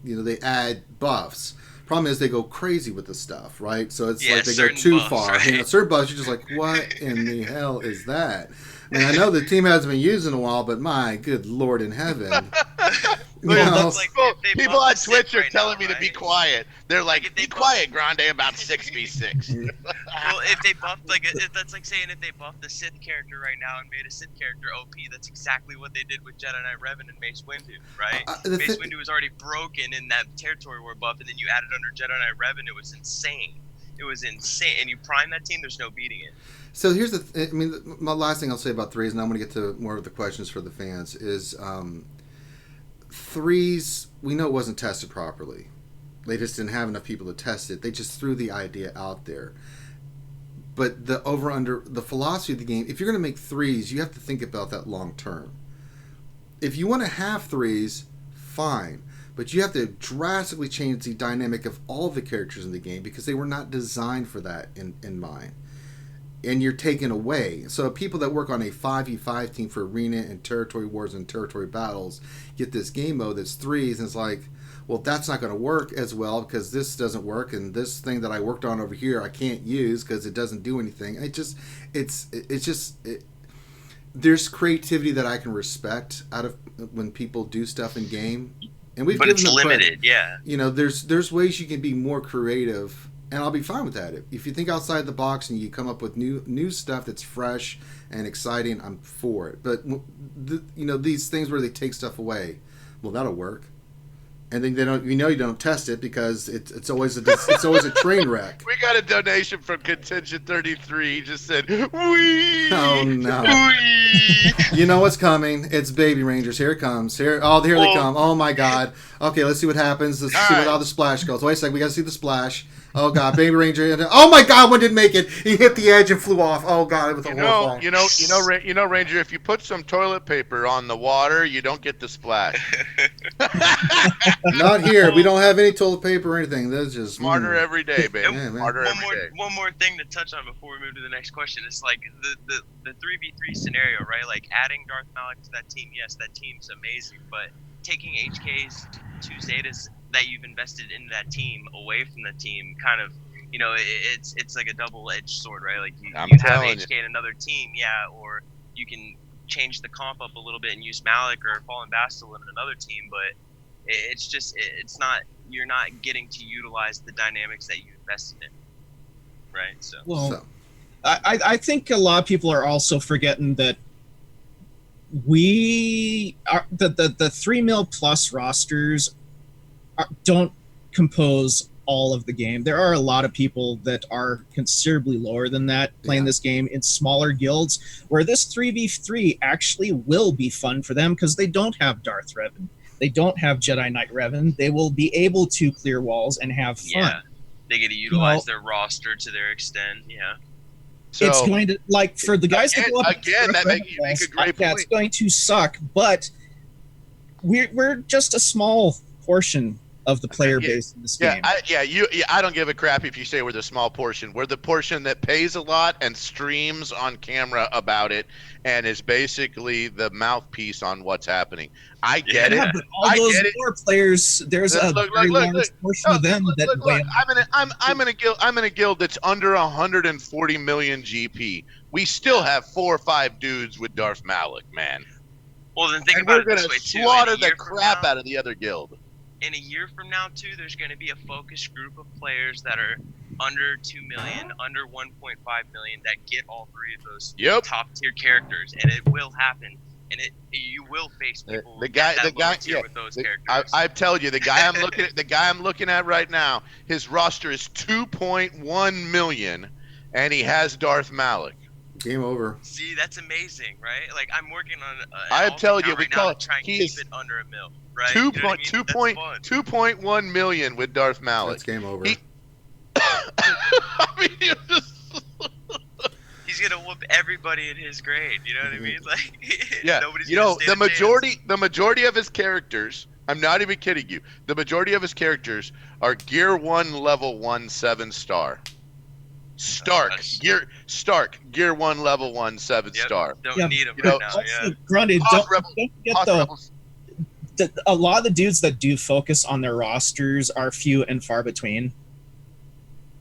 they add buffs. Problem is they go crazy with the stuff, right? So it's they go too far. Right? Certain buffs, you're just like, what in the hell is that? I mean, I know the team hasn't been used in a while, but my good Lord in heaven. People on Twitch are telling me to be quiet. They're like, be quiet, Grande, about 6v6. Well, if they buffed, that's like saying if they buffed the Sith character right now and made a Sith character OP, that's exactly what they did with Jedi Knight Revan and Mace Windu, right? Mace Windu was already broken in that territory war buff, and then you added under Jedi Knight Revan, it was insane. It was insane. And you prime that team, there's no beating it. So here's my last thing I'll say about 3s, and I'm going to get to more of the questions for the fans, is 3s, we know it wasn't tested properly. They just didn't have enough people to test it. They just threw the idea out there. But the philosophy of the game, if you're going to make 3s, you have to think about that long term. If you want to have 3s, fine. But you have to drastically change the dynamic of all the characters in the game because they were not designed for that in mind. And you're taken away. So people that work on a 5v5 team for arena and territory wars and territory battles get this game mode that's 3s, and it's like, well, that's not going to work as well because this doesn't work, and this thing that I worked on over here I can't use because it doesn't do anything. There's creativity that I can respect out of when people do stuff in game, and but it's limited. Yeah, there's ways you can be more creative. And I'll be fine with that. If you think outside the box and you come up with new stuff that's fresh and exciting, I'm for it. But these things where they take stuff away, well, that'll work. And then they don't. You don't test it because it's always a train wreck. We got a donation from Contingent 33. He just said, "Wee." Oh no. Wee. You know what's coming? It's Baby Rangers. Here it comes. Here they come. Oh my God. Okay, let's see what happens. Let's see what all the splash goes. Wait a second. We got to see the splash. Oh God, Baby Ranger! Oh my God, one didn't make it. He hit the edge and flew off. Oh God, it was a horrible. You know, Ranger. If you put some toilet paper on the water, you don't get the splash. Not here. We don't have any toilet paper or anything. That's just smarter every day, baby. Yeah, smarter every day. One more thing to touch on before we move to the next question. It's like the 3v3 scenario, right? Like adding Darth Malik to that team. Yes, that team's amazing, but taking HK's 2 Zetas that you've invested in that team away from the team, kind of, it's like a double-edged sword, right? Like you have HK in another team, or you can change the comp up a little bit and use Malik or Fallen Bastille in another team, but it's not, you're not getting to utilize the dynamics that you invested in. right? So, I think a lot of people are also forgetting that we are the 3 mil plus rosters don't compose all of the game. There are a lot of people that are considerably lower than that playing this game in smaller guilds, where this 3v3 actually will be fun for them because they don't have Darth Revan. They don't have Jedi Knight Revan. They will be able to clear walls and have fun. Yeah, they get to utilize their roster to their extent. Yeah. So, it's going to, like, for the guys that go up again, that make a great point. It's going to suck, but we're just a small portion of the player base in this game. I don't give a crap if you say we're the small portion. We're the portion that pays a lot and streams on camera about it and is basically the mouthpiece on what's happening. I get it. But all those more players, there's a very large portion of them that weigh. I'm in a guild that's under 140 million GP. We still have 4 or 5 dudes with Darth Malak, man. Well, then think about it this way too. Slaughter the crap out of the other guild. In a year from now, too, there's going to be a focused group of players that are under 2 million, under 1.5 million that get all 3 of those top tier characters, and it will happen. And you will face people with those characters. I tell you, the guy I'm looking at right now, his roster is 2.1 million, and he has Darth Malak. Game over. See, that's amazing, right? Like, I'm working on. I tell you, we call it. Trying to keep it under $1 million, right? 2.1 million with Darth Malak. That's game over. I mean, he's gonna whoop everybody in his grade. You know what I mean? Like, nobody's the majority of his characters. I'm not even kidding you. The majority of his characters are Gear 1 level 1 7-star. Gear 1 level 1 7-star. Don't need him right now. Granted, don't forget though. A lot of the dudes that do focus on their rosters are few and far between.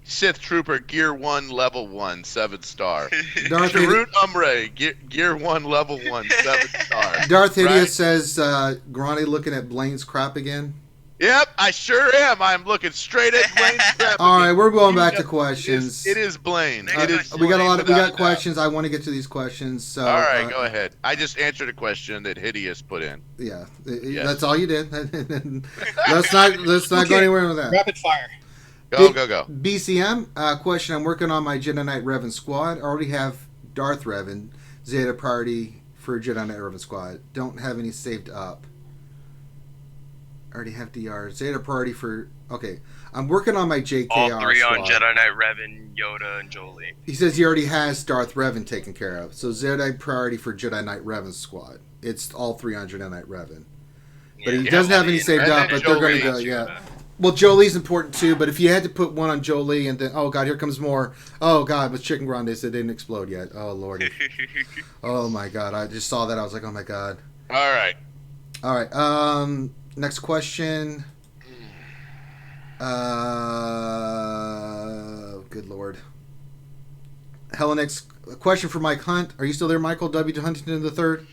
Sith Trooper, Gear 1 level 1 7-star. Darth Umre, Gear 1 level 1 7-star. Darth Hideous says, Grande looking at Blaine's crap again. Yep, I sure am. I'm looking straight at Blaine's crap. All right, we're going back to questions. It is Blaine. We got questions. I want to get to these questions. So, all right, go ahead. I just answered a question that Hideous put in. Yeah, that's all you did. let's not go anywhere with that. Rapid fire. Go. BCM question. I'm working on my Jedi Knight Revan squad. I already have Darth Revan, Zeta Party for Jedi Knight Revan squad. Don't have any saved up. Already have DR. Zeta Party for... Okay. I'm working on my JKR all 3 squad. on Jedi Knight Revan, Yoda, and Jolie. He says he already has Darth Revan taken care of. So Zeta Priority for Jedi Knight Revan squad. It's all 3 on Jedi Knight Revan. But he doesn't have any saved up, but they're going to go, Well, Jolie's important too, but if you had to put one on Jolie and then, oh God, here comes more. Oh God, with Chicken Grandes, it didn't explode yet. Oh Lordy. Oh my God, I just saw that. I was like, oh my God. All right. Next question. Good Lord. Hellenix, a question for Mike Hunt. Are you still there, Michael W. Huntington III?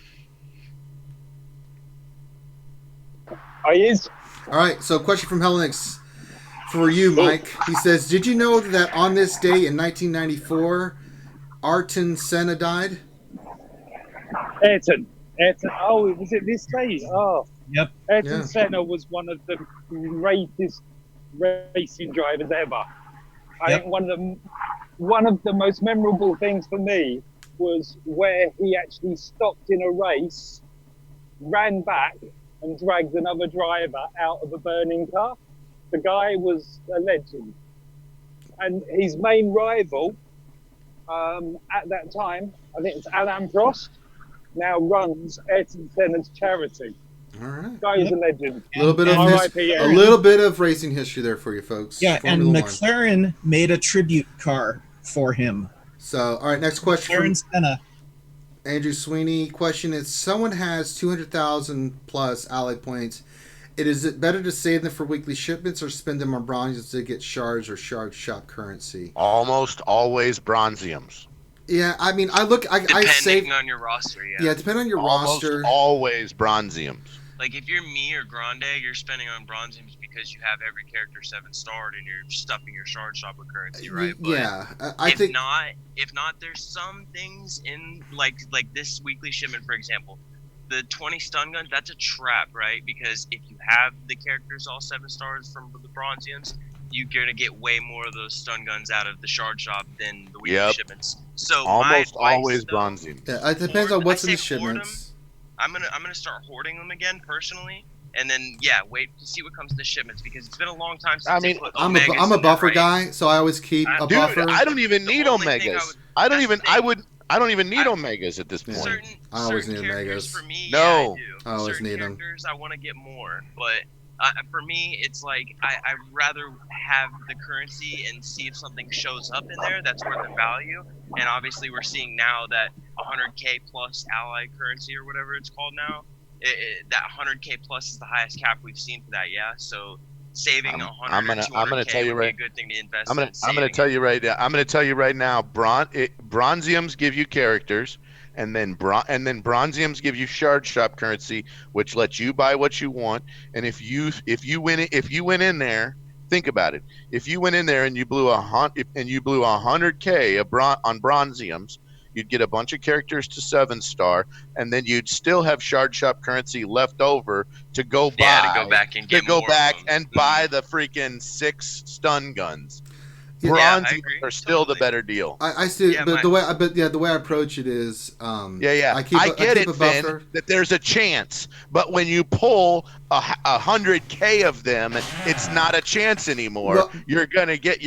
He is. All right, so question from Hellenix for you, Mike. He says, did you know that on this day in 1994, Ayrton Senna died? Ayrton. Oh, was it this day? Oh. Yep. Ayrton Senna was one of the greatest racing drivers ever. I think one of the most memorable things for me was where he actually stopped in a race, ran back, and dragged another driver out of a burning car. The guy was a legend. And his main rival at that time, I think it's Alain Prost, now runs Ayrton Senna's charity. All right. Guy is a legend. A little bit of racing history there for you folks. Yeah, Formula and McLaren made a tribute car for him. So, all right, next question. McLaren Senna. Andrew Sweeney. Question is, someone has 200,000 plus allied points. Is it better to save them for weekly shipments or spend them on bronzes to get shards or shard shop currency? Almost always bronziums. Yeah, I mean, I depending on your roster, Yeah, depending on your roster. Almost always bronziums. Like, if you're me or Grande, you're spending on bronziums because you have every character 7-starred and you're stuffing your shard shop with currency, right? But yeah, I think if not, there's some things in like this weekly shipment, for example, the 20 stun gun. That's a trap, right? Because if you have the characters all 7 stars from the Bronziums, you're gonna get way more of those stun guns out of the shard shop than the weekly shipments. So almost always Bronzium. Yeah, it depends on what's in the shipments. I'm gonna start hoarding them again personally, and then wait to see what comes to the shipments, because it's been a long time since they put Omegas. I'm a buffer guy, so I always keep a buffer. I don't even need Omegas. I don't even need Omegas at this point. I always need Omegas. For me, no, I always need them. I want to get more, but for me, it's like I'd rather have the currency and see if something shows up in there that's worth the value. And obviously, we're seeing now that 100K plus ally currency, or whatever it's called now, that 100K plus is the highest cap we've seen for that. Yeah, so saving 100 I'm gonna tell you would be a good thing to invest in. I'm gonna tell you right now. I'm gonna tell you right now. Bronziums give you characters, and then Bronziums give you shard shop currency, which lets you buy what you want. And if you went in there, think about it. If you went in there and you blew 100K on Bronziums, you'd get a bunch of characters to 7-star, and then you'd still have shard shop currency left over to go buy. Yeah, to go back and get buy the freaking 6 stun guns. Yeah, Bronze are still the better deal. I see, but the way I approach it is, I get it, Finn, that there's a chance, but when you pull 100K of them, it's not a chance anymore. Well, you're gonna get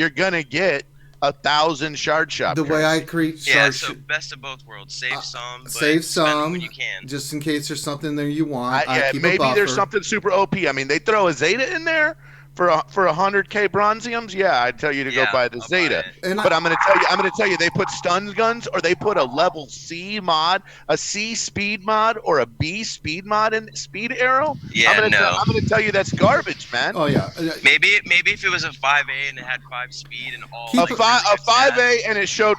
1,000 shard shop. The way I create shard so best of both worlds. Save some, but save some when you can, just in case there's something there you want. Maybe there's something super OP. I mean, they throw a Zeta in there for 100K Bronziums. Yeah, I'd tell you to go buy the Zeta. But I'm gonna tell you, they put stun guns, or they put a level C mod, a C speed mod, or a B speed mod in speed arrow. Yeah, I'm gonna tell you that's garbage, man. Oh yeah. Maybe if it was a 5A and it had 5 speed and all. A 5A and it showed.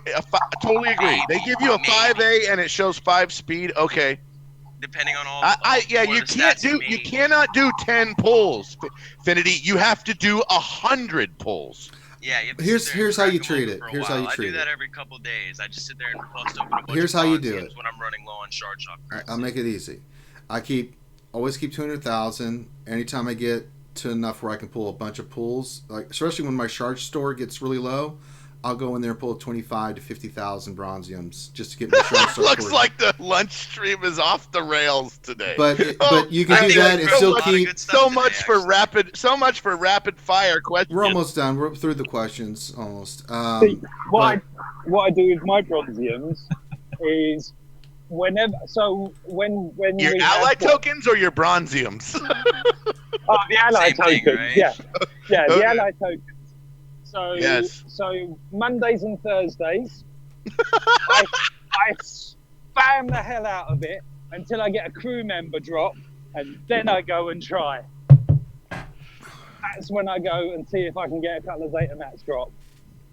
Totally agree. They give you a 5A and it shows 5 speed. Okay. Depending on all. You cannot do 10 pulls, Finity. You have to do 100 pulls. Yeah. You have to here's how you treat it. Here's how you treat it. I do that every couple days. I just sit there and bust open a bunch Here's of how you do it. When I'm running low on shard shop. I'll make it easy. I always keep 200,000. Anytime I get to enough where I can pull a bunch of pulls, like especially when my shard store gets really low, I'll go in there and pull 25 to 50,000 Bronziums just to get my shard store. Looks like the lunch stream is off the rails today. But you can do that and still keep so much for rapid fire questions. We're almost done. We're through the questions almost. What I do with my Bronziums is when your ally tokens or your Bronziums. The ally tokens. Right? Yeah, Okay. The ally tokens. So, yes. So Mondays and Thursdays, I spam the hell out of it until I get a crew member drop, and then I go and try. That's when I go and see if I can get a couple of Zeta Max drop.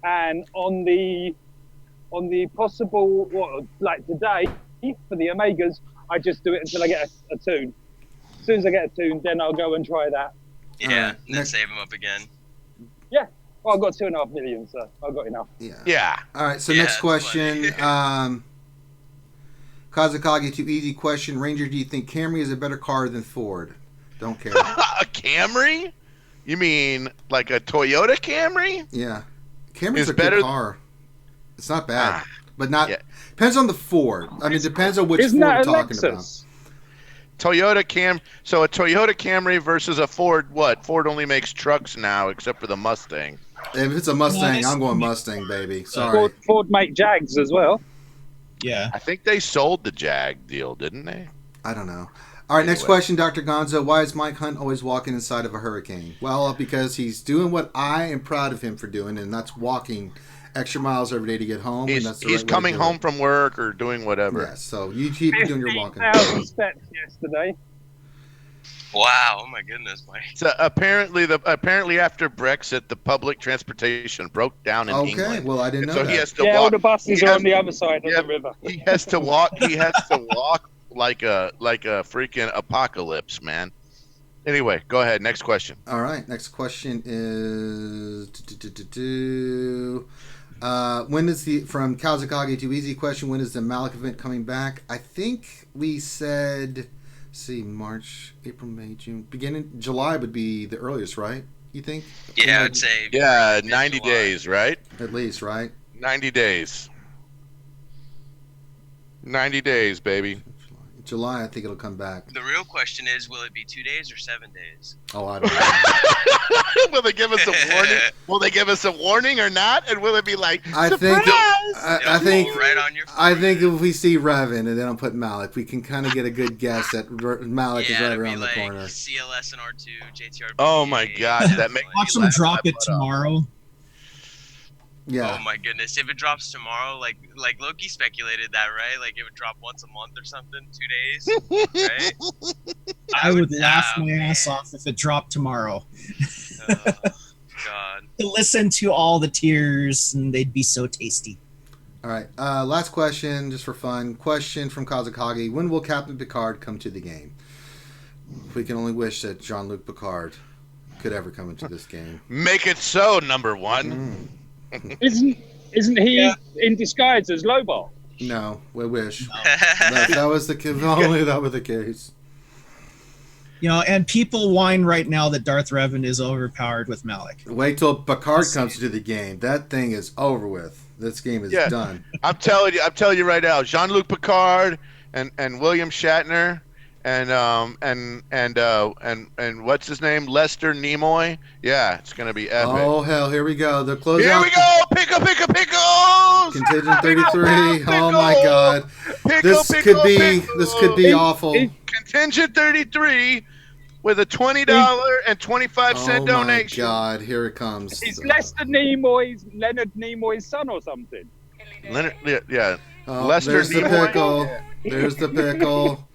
And on the possible, like today, for the Omegas, I just do it until I get a tune. As soon as I get a tune, then I'll go and try that. Yeah, and then save them up again. Yeah. Well, I've got 2.5 million, so I've got enough. Yeah. All right, so next question. Kazakage, too easy question. Ranger, do you think Camry is a better car than Ford? Don't care. A Camry? You mean like a Toyota Camry? Yeah. Camry's a good car. It's not bad. But not... Yeah. Depends on the Ford. I mean, it depends on which Ford we're talking about. So a Toyota Camry versus a Ford, what? Ford only makes trucks now, except for the Mustang. If it's a Mustang, I'm going Mustang, baby. Sorry. Ford make Jags as well. Yeah. I think they sold the Jag deal, didn't they? I don't know. All right, next question, Dr. Gonzo. Why is Mike Hunt always walking inside of a hurricane? Well, because he's doing what I am proud of him for doing, and that's walking extra miles every day to get home. He's coming home from work or doing whatever. Yeah, so you keep doing your walking. 15,000 steps yesterday. Wow! Oh my goodness, Mike. So apparently after Brexit, the public transportation broke down in England. Okay, well I didn't know that. He has to walk. All the buses are on the other side of the river. He has to walk. He has to walk like a freaking apocalypse, man. Anyway, go ahead. Next question. All right. Next question is when is from Kazakage to Easy question? When is the Malik event coming back? I think we said, March, April, May, June, beginning July would be the earliest, right? You think? Yeah, I'd say. Yeah, 90 days, right? At least, right? 90 days. 90 days, baby. July, I think it'll come back. The real question is, will it be 2 days or 7 days? Oh, I don't know. Will they give us a warning? Will they give us a warning or not? And will it be like, I surprise? I think right on your I think if we see Revan and then I'll put Malik, we can kind of get a good guess that Malik is right around the corner. CLS and R2, JTR. Oh my God, that makes Watch them drop it tomorrow. Yeah. Oh my goodness! If it drops tomorrow, like Loki speculated that, right? Like it would drop once a month or something, 2 days, right? I would laugh my ass off if it dropped tomorrow. Oh, God. To listen to all the tears, and they'd be so tasty. All right. Last question, just for fun. Question from Kazakage: when will Captain Picard come to the game? We can only wish that Jean-Luc Picard could ever come into this game. Make it so, number one. Isn't he in disguise as Lobot? No, we wish. That was the case. Only that was the case. You know, and people whine right now that Darth Revan is overpowered with Malik. Wait till Picard comes to the game. That thing is over with. This game is done. I'm telling you right now, Jean-Luc Picard and William Shatner and what's his name? Lester Nimoy. Yeah, it's gonna be epic. Oh hell, here we go. The closeout. Here we go. Pickles. Contingent 33. Oh my God. This could be awful. Contingent 33 with a $20.25 donation. Oh my God, here it comes. Is Leonard Nimoy's son or something? Leonard, yeah. Oh, Lester there's the Nimoy. pickle. There's the pickle.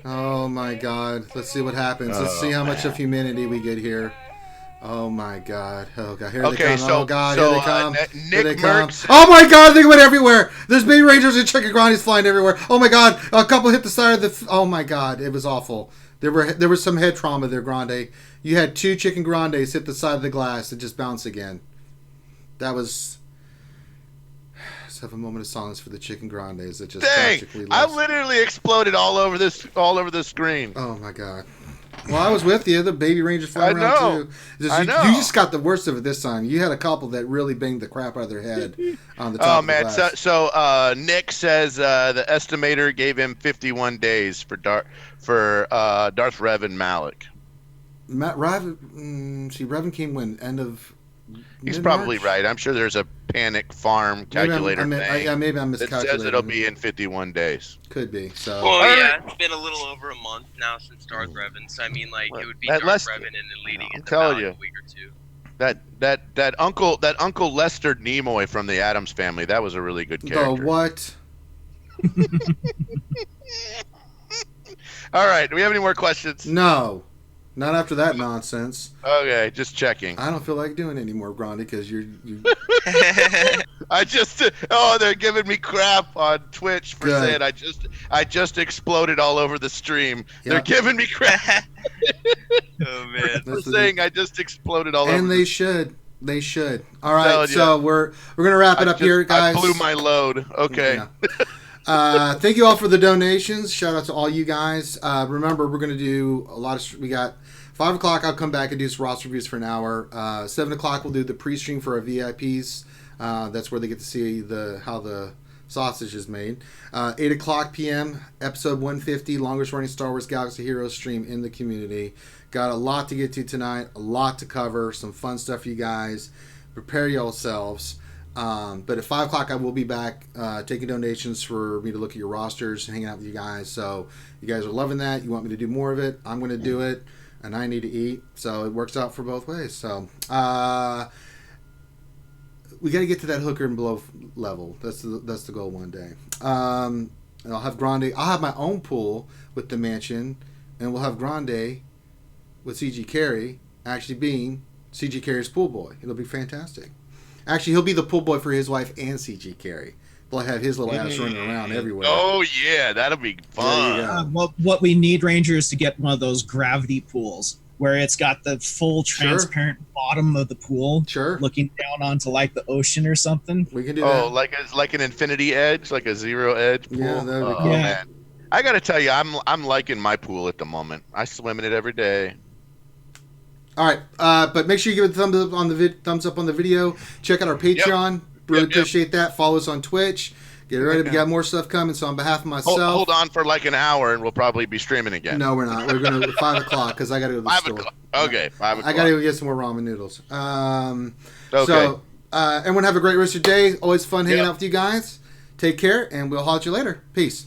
Oh my God. Let's see what happens. Let's see how much of humanity we get here. Oh my God. Oh God. Here they come. Oh God. Here they come. Here they come. Oh my God. They went everywhere. There's baby rangers and chicken grandies flying everywhere. Oh my God. A couple hit the side of the. Oh my God. It was awful. There was some head trauma there, Grande. You had 2 chicken grandes hit the side of the glass and just bounce again. That was. Let's have a moment of silence for the chicken grandes that just tragically lost. I literally exploded all over the screen. Oh my God. Well, I was with you. The baby rangers flying around too. You just got the worst of it this time. You had a couple that really banged the crap out of their head on the top of the glass. So Nick says the estimator gave him 51 days for Darth Revan Malik. Revan came when? End of He's mid-March? probably right. I'm sure there's a panic farm calculator thing. Maybe I'm miscalculating. It says it'll be in 51 days. Could be. So. Well, yeah, it's been a little over a month now since Darth Revan, so I mean, like, it would be Darth Revan and then leading into about a week or two. That Uncle Lester Nimoy from the Addams Family, that was a really good character. The what? All right. Do we have any more questions? No. Not after that nonsense. Okay, just checking. I don't feel like doing any more, Grande, because you. They're giving me crap on Twitch for saying I just exploded all over the stream. Yep. They're giving me crap. Oh man, for saying I just exploded all over. And they should. They should. All right, so we're gonna wrap it up here, guys. I blew my load. Okay. Yeah. Thank you all for the donations. Shout out to all you guys. Remember, we're going to do a lot of. We got 5 o'clock. I'll come back and do some roster reviews for an hour. 7 o'clock, we'll do the pre-stream for our VIPs. That's where they get to see how the sausage is made. 8 o'clock p.m. episode 150, longest running Star Wars Galaxy Heroes stream in the community. Got a lot to get to tonight. A lot to cover. Some fun stuff for you guys. Prepare yourselves. But at 5 o'clock, I will be back taking donations for me to look at your rosters and hang out with you guys. So you guys are loving that. You want me to do more of it. I'm going to do it. And I need to eat. So it works out for both ways. So we got to get to that hooker and blow level. That's the goal one day. And I'll have Grande. I'll have my own pool with the mansion. And we'll have Grande with CG Carey actually being CG Carey's pool boy. It'll be fantastic. Actually, he'll be the pool boy for his wife and CG Carey. They'll have his little ass running around everywhere. Oh yeah, that'll be fun. What we need, Ranger, is to get one of those gravity pools where it's got the full transparent bottom of the pool, looking down onto like the ocean or something. We can do that. Oh, like an infinity edge, like a zero edge pool. Yeah, that would be cool. Man. I gotta tell you, I'm liking my pool at the moment. I swim in it every day. All right, but make sure you give it a thumbs up on the video. Check out our Patreon. Really appreciate that. Follow us on Twitch. Get ready. We got more stuff coming. So on behalf of myself, hold on for like an hour, and we'll probably be streaming again. No, we're not. We're gonna 5 o'clock because I got to go to the store. 5 o'clock. Okay, 5 o'clock. I got to go get some more ramen noodles. Okay. So everyone have a great rest of your day. Always fun hanging out with you guys. Take care, and we'll holler at you later. Peace.